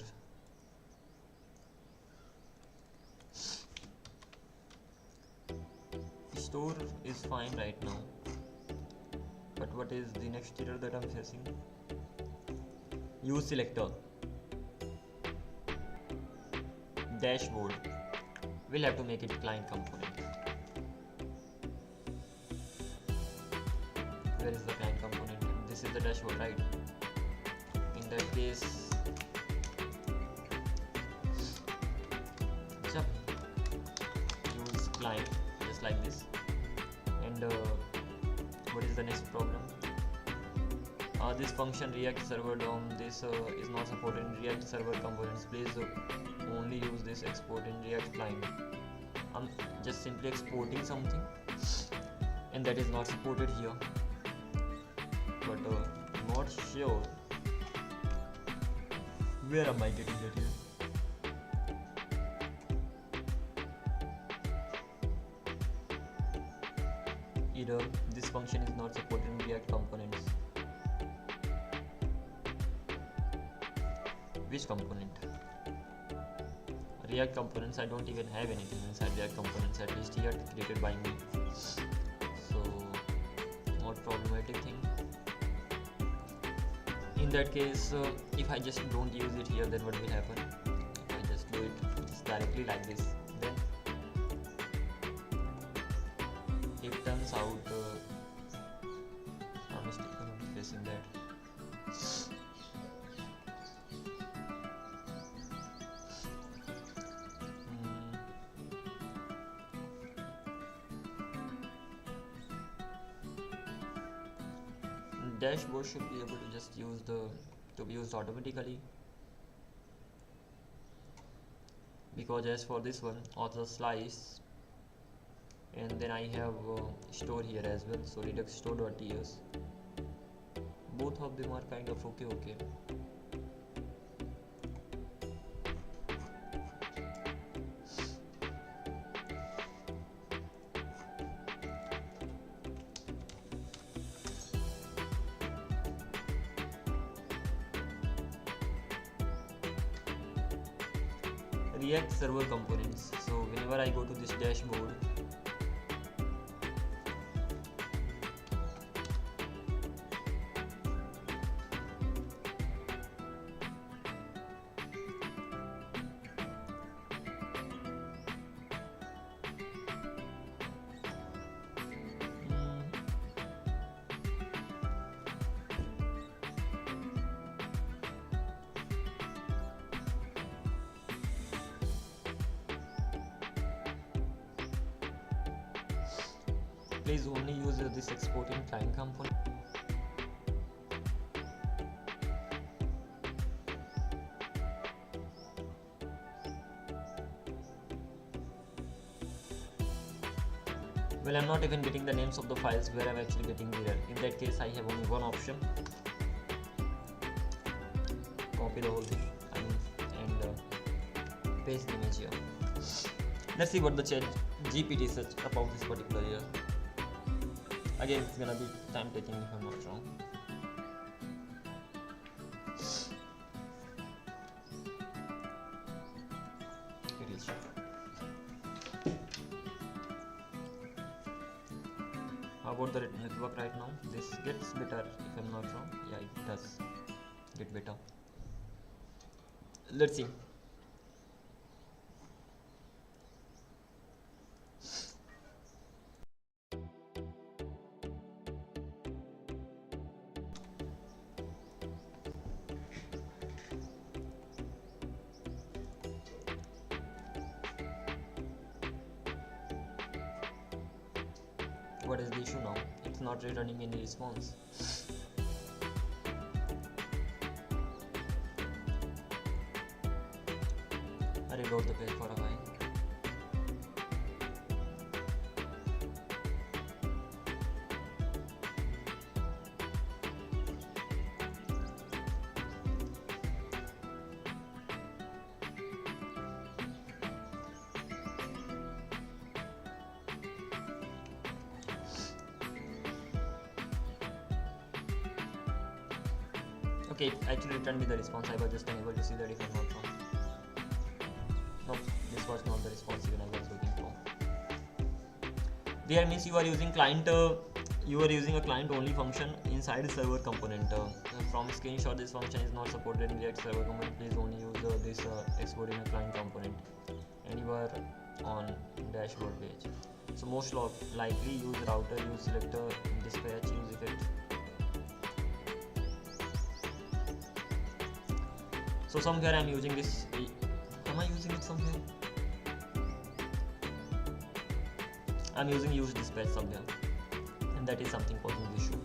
Speaker 1: Store is fine right now, but what is the next error that I'm facing? Use selector. Dashboard. We'll have to make it client component. Where is the client component? This is the dashboard, right? In that case, use client just like this. And what is the next problem? This function React server DOM, this is not supported in React server components. Please only use this export in React client. I'm just simply exporting something, and that is not supported here. But not sure where am I getting that here. Either this function is not supported in React components. Which component? React components. I don't even have anything inside React components, at least here created by me. So not problematic thing. In that case, if I just don't use it here, then what will happen? If I just do it just directly like this, then it turns out I'm still facing that. Dashboard should be able to just use to be used automatically, because as for this one, author slice, and then I have store here as well. So Redux store.ts. Both of them are kind of okay. React server components. So whenever I go to this dashboard, please only use this exporting client component. Well, I'm not even getting the names of the files where I'm actually getting the error. In that case, I have only one option. Copy the whole thing and paste the image here. Let's see what the chat GPT says about this particular error. Again, it's gonna be time taking if I'm not wrong. It is. How about the network right now? This gets better if I'm not wrong. Yeah, it does get better. Let's see. What is the issue now? It's not returning any response. I reload the page for a while. Okay, it actually returned me the response. I was just unable to see that if I'm not wrong. No, this was not the response even I was looking for. There means you are using client. You are using a client only function inside a server component. From screenshot, this function is not supported in React server component. Please only use this export in a client component. And you are on dashboard page. So most likely use router, use selector, dispatch, use effect. So somewhere I'm using this. Am I using it somewhere? I'm using use dispatch somewhere, and that is something causing the issue.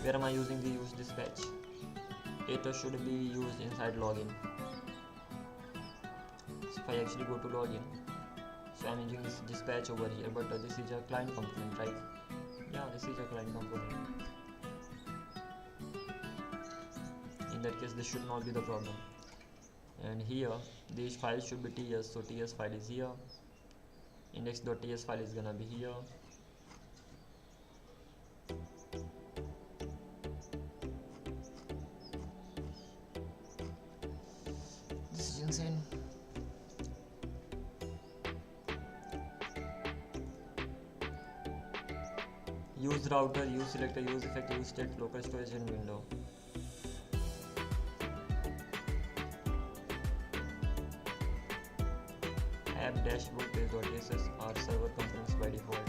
Speaker 1: Where am I using the use dispatch? It should be used inside login. So if I actually go to login, so I'm using this dispatch over here, but this is a client component, right? Yeah, this is a client component. In that case, this should not be the problem. And here these files should be ts, so ts file is here, index.ts file is gonna be here. This is insane. Use router, use selector, use effect, use state, local storage in window. App dashboard page.css are server components by default.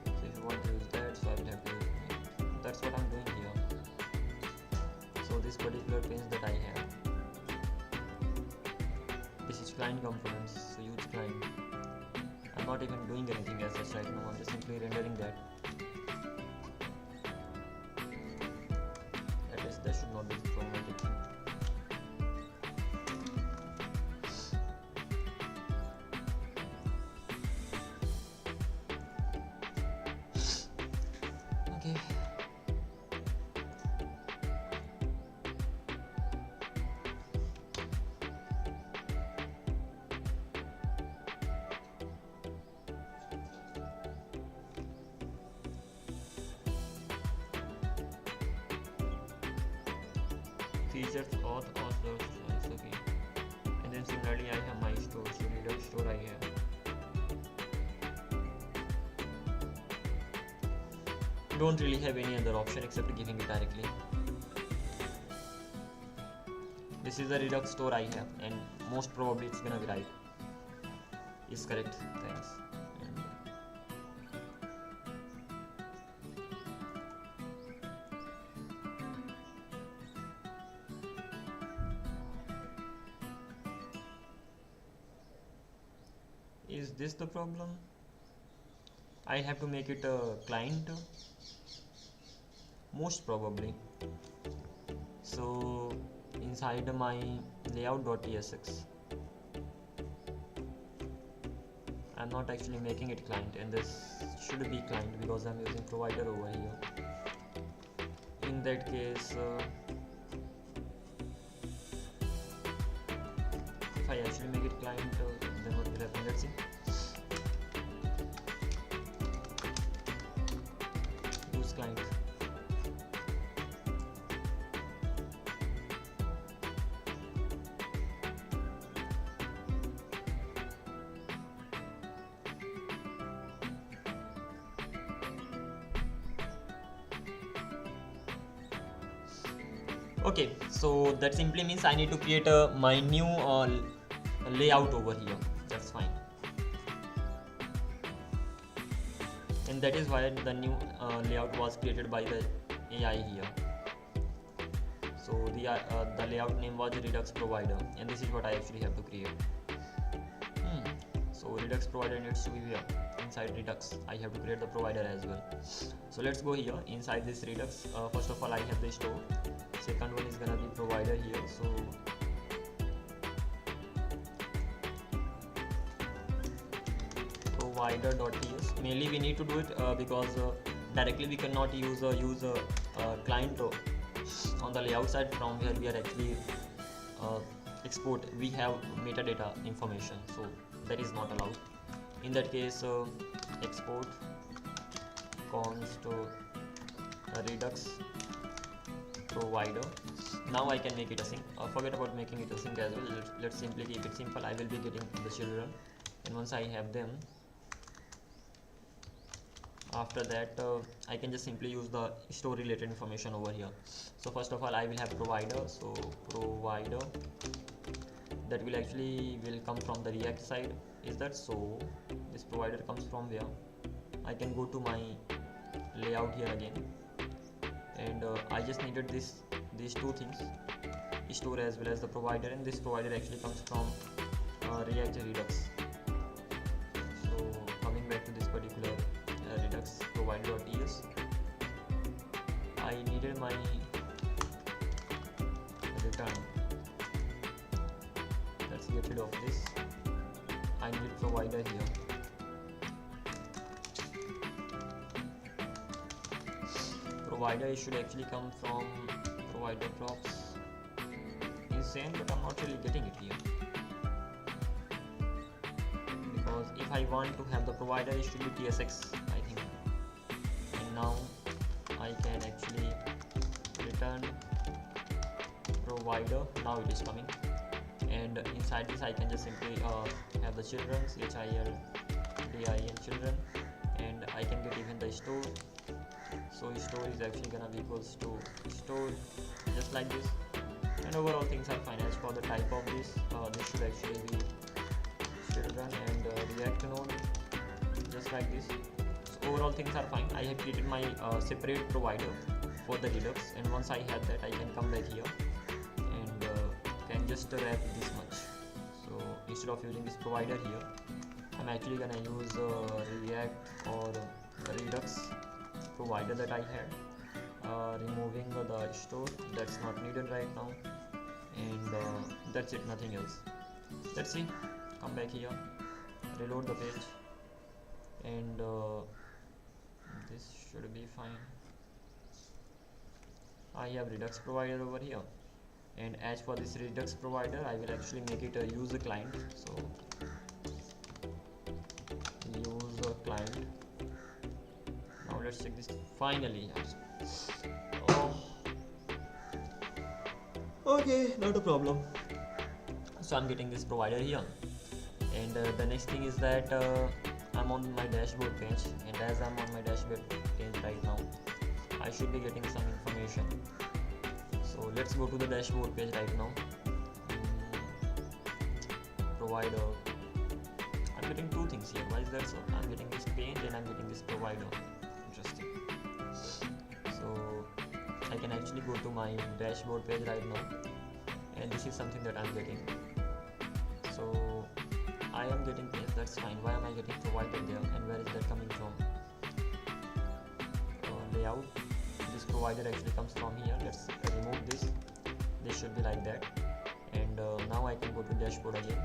Speaker 1: So if you want to use that, so I will have to use it. That's what I'm doing here. So this particular page that I have, this is client components, so use client. I'm not even doing anything as such right now, I'm just simply rendering that. That should not be problematic. Okay. Features auth the okay. And then similarly I have my store, so Redux store I have. Don't really have any other option except giving it directly. This is the Redux store I have, and most probably it's gonna be right. Is correct. Thanks. Is this the problem? I have to make it a client, most probably. So inside my layout.tsx, I'm not actually making it client, and this should be client because I'm using provider over here. In that case, if I actually make it client, then what will happen? Let's see. Use client. Okay, so that simply means I need to create my new layout over here. That's fine, and that is why the new layout was created by the AI here. So the layout name was Redux provider, and this is what I actually have to create. So Redux provider needs to be here. Inside Redux I have to create the provider as well. So let's go here inside this Redux. First of all, I have the store. Second one is gonna be provider here. So provider.ts. Mainly we need to do it because directly we cannot use a client on the layout side from where we are actually export. We have metadata information, so that is not allowed. In that case, export const Redux provider. Now I can make it async. Forget about making it async as well. Let's simply keep it simple. I will be getting the children, and once I have them, after that I can just simply use the store related information over here. So first of all, I will have provider. So provider, that will actually come from the React side. Is that so? This provider comes from where? I can go to my layout here again, and I just needed these two things, store as well as the provider, and this provider actually comes from React Redux. So coming back to this particular Redux provider.ts, I needed my return. Let's get rid of this. I need provider here. Provider should actually come from provider props. Insane, but I'm not really getting it here. Because if I want to have the provider, it should be TSX, I think. And now I can actually return provider. Now it is coming. And inside this I can just simply have the children, CHILDIN children, and I can get even the store. So store is actually gonna be equals to store, just like this, and overall things are fine. As for the type of this should actually be children and React node, just like this. So overall things are fine. I have created my separate provider for the Redux, and once I have that, I can come back here and can just wrap this much. So instead of using this provider here, I'm actually gonna use React or Redux provider that I had, removing the store. That's not needed right now, and that's it, nothing else. Let's see, come back here, reload the page, and this should be fine. I have Redux provider over here, and as for this Redux provider, I will actually make it a user client. So user client. Now let's check this. Finally, oh, okay, not a problem. So I'm getting this provider here, and the next thing is that I'm on my dashboard page, and as I'm on my dashboard page right now, I should be getting some information. So let's go to the dashboard page right now. Provider, I'm getting two things here. Why is that so? I'm getting this page and I'm getting this provider. Interesting. So I can actually go to my dashboard page right now, and this is something that I'm getting. So I am getting page, that's fine. Why am I getting provided there, and where is that coming from? Layout, this provider actually comes from here. Let's remove this. This should be like that, and now I can go to dashboard again,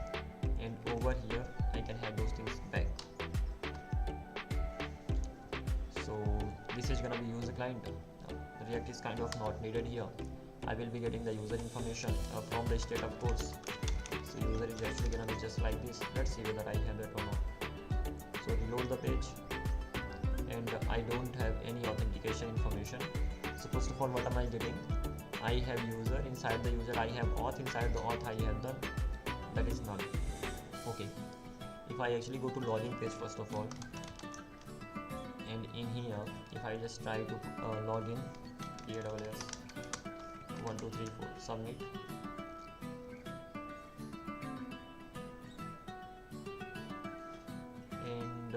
Speaker 1: and over here I can have those things back. So this is gonna be user client. React is kind of not needed here. I will be getting the user information from the state, of course. So user is actually gonna be just like this. Let's see whether I have that or not. So reload the page, and I don't have any authentication information. So first of all, what am I getting? I have user, inside the user I have auth, inside the auth I have done, that is none. Okay, if I actually go to login page first of all, and in here if I just try to log in, AWS 1234, submit, and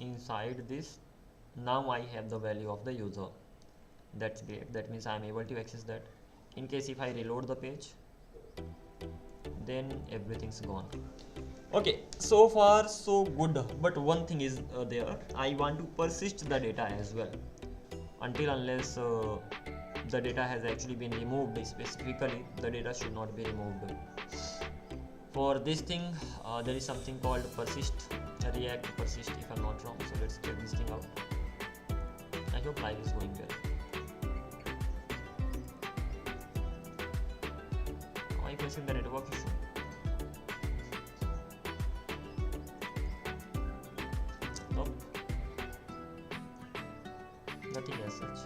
Speaker 1: inside this now I have the value of the user. That's great. That means I am able to access that. In case if I reload the page, then everything's gone. Okay, so far so good, but one thing is there. I want to persist the data as well, until unless the data has actually been removed. Specifically, the data should not be removed. For this thing, there is something called persist, React persist if I'm not wrong. So let's check this thing out. I hope live is going well. Am I facing the network issue? Nope, nothing as such.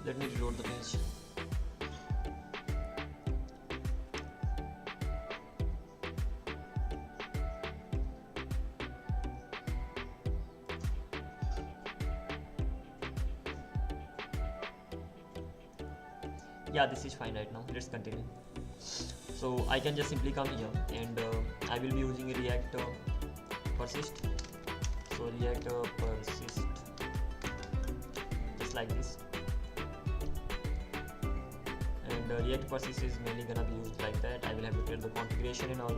Speaker 1: Let me reload the page. Yeah, this is fine right now. Let's continue. So I can just simply come here, and I will be using React persist. So React persist, just like this. And React persist is mainly gonna be used like that. I will have to create the configuration and all,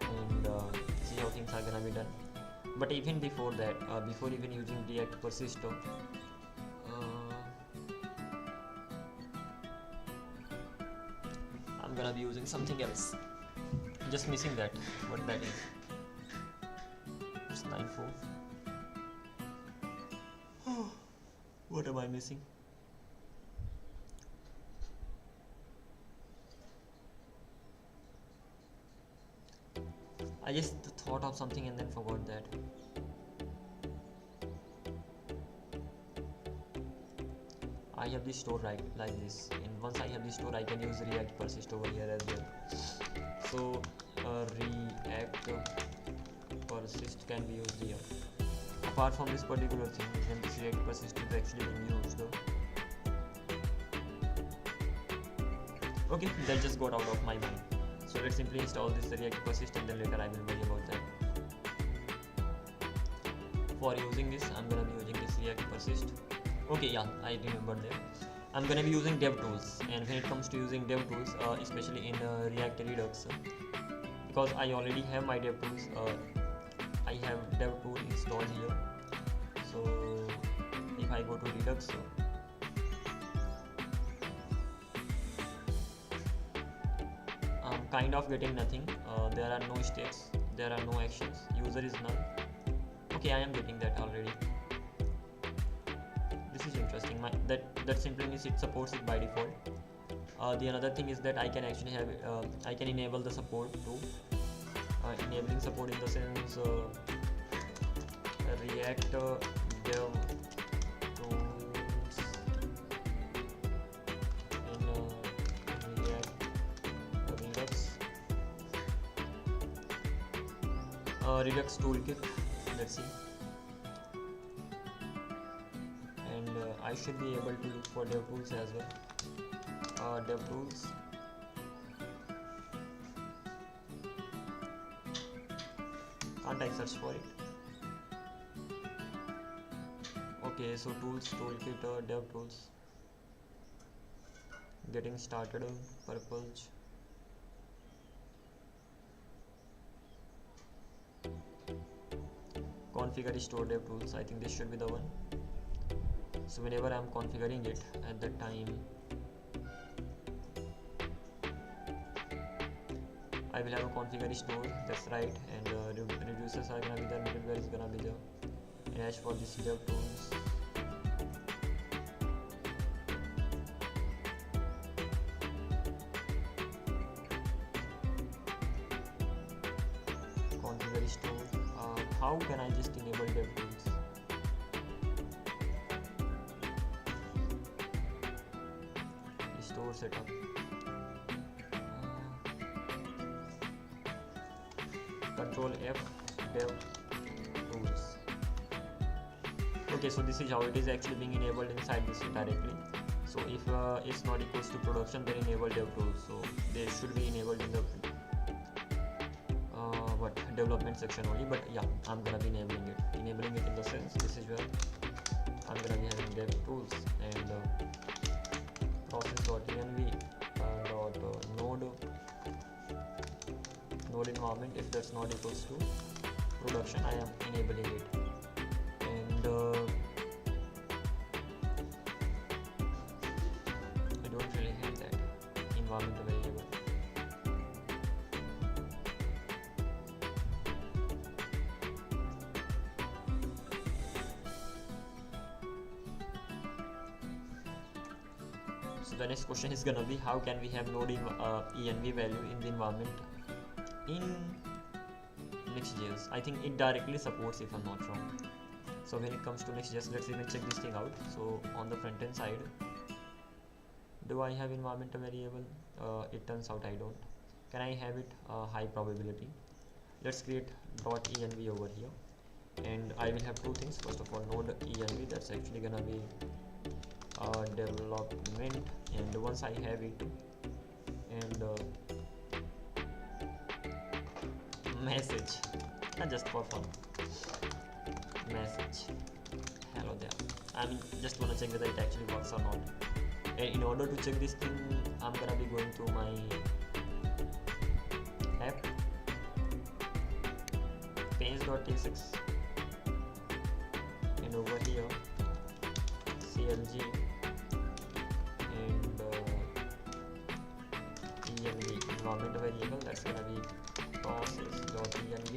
Speaker 1: and see how things are gonna be done. But even before that, before even using React persist, I'm gonna be using something else. Just missing that. What that is? It's 9.4. What am I missing? I just thought of something and then forgot that. I have this store like this, and once I have this store, I can use React persist over here as well. So React persist can be used here. Apart from this particular thing, when this React persist is actually being used. Okay, that just got out of my mind. So let's simply install this React persist, and then later I will worry about that. For using this, I'm gonna be using this React persist. Okay, yeah, I remember that. I'm gonna be using DevTools, and when it comes to using DevTools, especially in React Redux, because I already have my DevTools, I have DevTool installed here. So if I go to Redux, I'm kind of getting nothing. There are no states, there are no actions, user is none. Okay, I am getting that already. This is interesting. That simply means it supports it by default. The another thing is that I can actually have I can enable the support too. Enabling support in the sense React Dev tools in React Redux Redux toolkit. Let's see, and I should be able to look for dev tools as well. Dev tools. Can't I search for it? Okay, so tools, toolkit, dev tools. Getting started, purpose. Configure store dev tools. I think this should be the one. So whenever I'm configuring it at that time, I will have a configure store, that's right, and reducers are gonna be there, middleware is gonna be there, and as for this dev tools, configure store, how can I just enable dev tools? Store setup. Control F dev tools. Okay, so this is how it is actually being enabled inside this directly. So if it's not equals to production, then enable dev tools. So they should be enabled in the development section only. But yeah, I'm gonna be enabling it in the sense this is where I'm gonna be having dev tools and process.env node environment. If that's not equals to production, I am enabling it, and I don't really have that environment variable. So the next question is gonna be, how can we have node env value in the environment in Next.js? I think it directly supports, if I'm not wrong. So when it comes to Next.js, let's even check this thing out. So on the front end side, do I have environment variable? It turns out I don't. Can I have it? High probability. Let's create .env over here, and I will have two things. First of all, node env, that's actually gonna be development, and once I have it, and message, just for fun, message hello there. I mean, just wanna check whether it actually works or not, and in order to check this thing, I'm gonna be going to my app, page.tsx, and over here clg and env environment variable, that's gonna be process.env,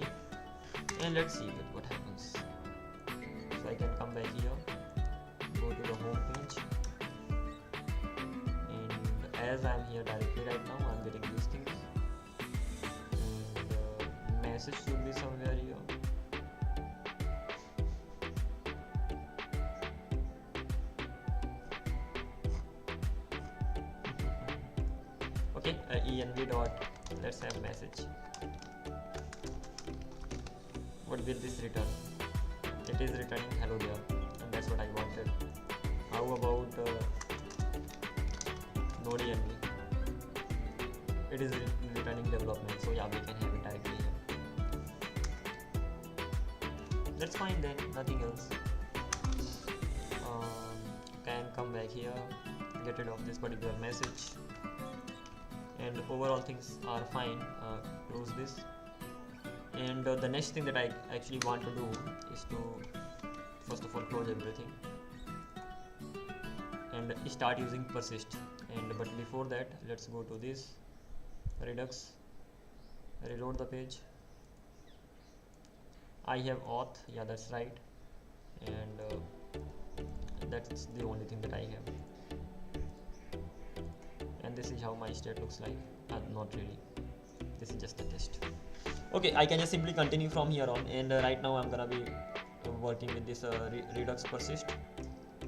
Speaker 1: and let's see what happens. So I can come back here, go to the home page, and as I'm here directly right now, I'm getting these things, and message should be somewhere here. Okay, env dot, let's have message. What will this return? It is returning hello there, and that's what I wanted. How about node env? It is returning development, so yeah, we can have it directly here. That's fine then, nothing else. Can come back here, get rid of this particular message, and overall things are fine. Close this, and the next thing that I actually want to do is to first of all close everything and start using persist. And but before that, let's go to this Redux, reload the page. I have auth, yeah, that's right, and that's the only thing that I have. And this is how my state looks like. Not really, this is just a test. Okay, I can just simply continue from here on, and right now I'm gonna be working with this Redux persist,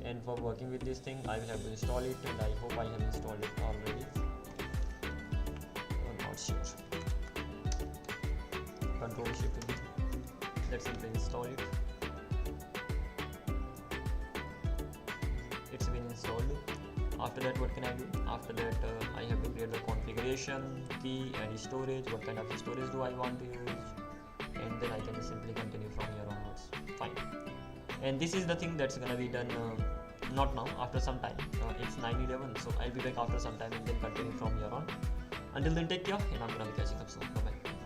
Speaker 1: and for working with this thing I will have to install it, and I hope I have installed it already. I'm not sure. Control Shift V. Let's simply install it. It's been installed. After that, what can I do? After that, I have to create the configuration, key, and storage. What kind of storage do I want to use? And then I can just simply continue from here onwards. Fine. And this is the thing that's gonna be done. Not now, after some time. It's 9:11, so I'll be back after some time and then continue from here on. Until then, take care, and I'm gonna be catching up soon. Bye bye.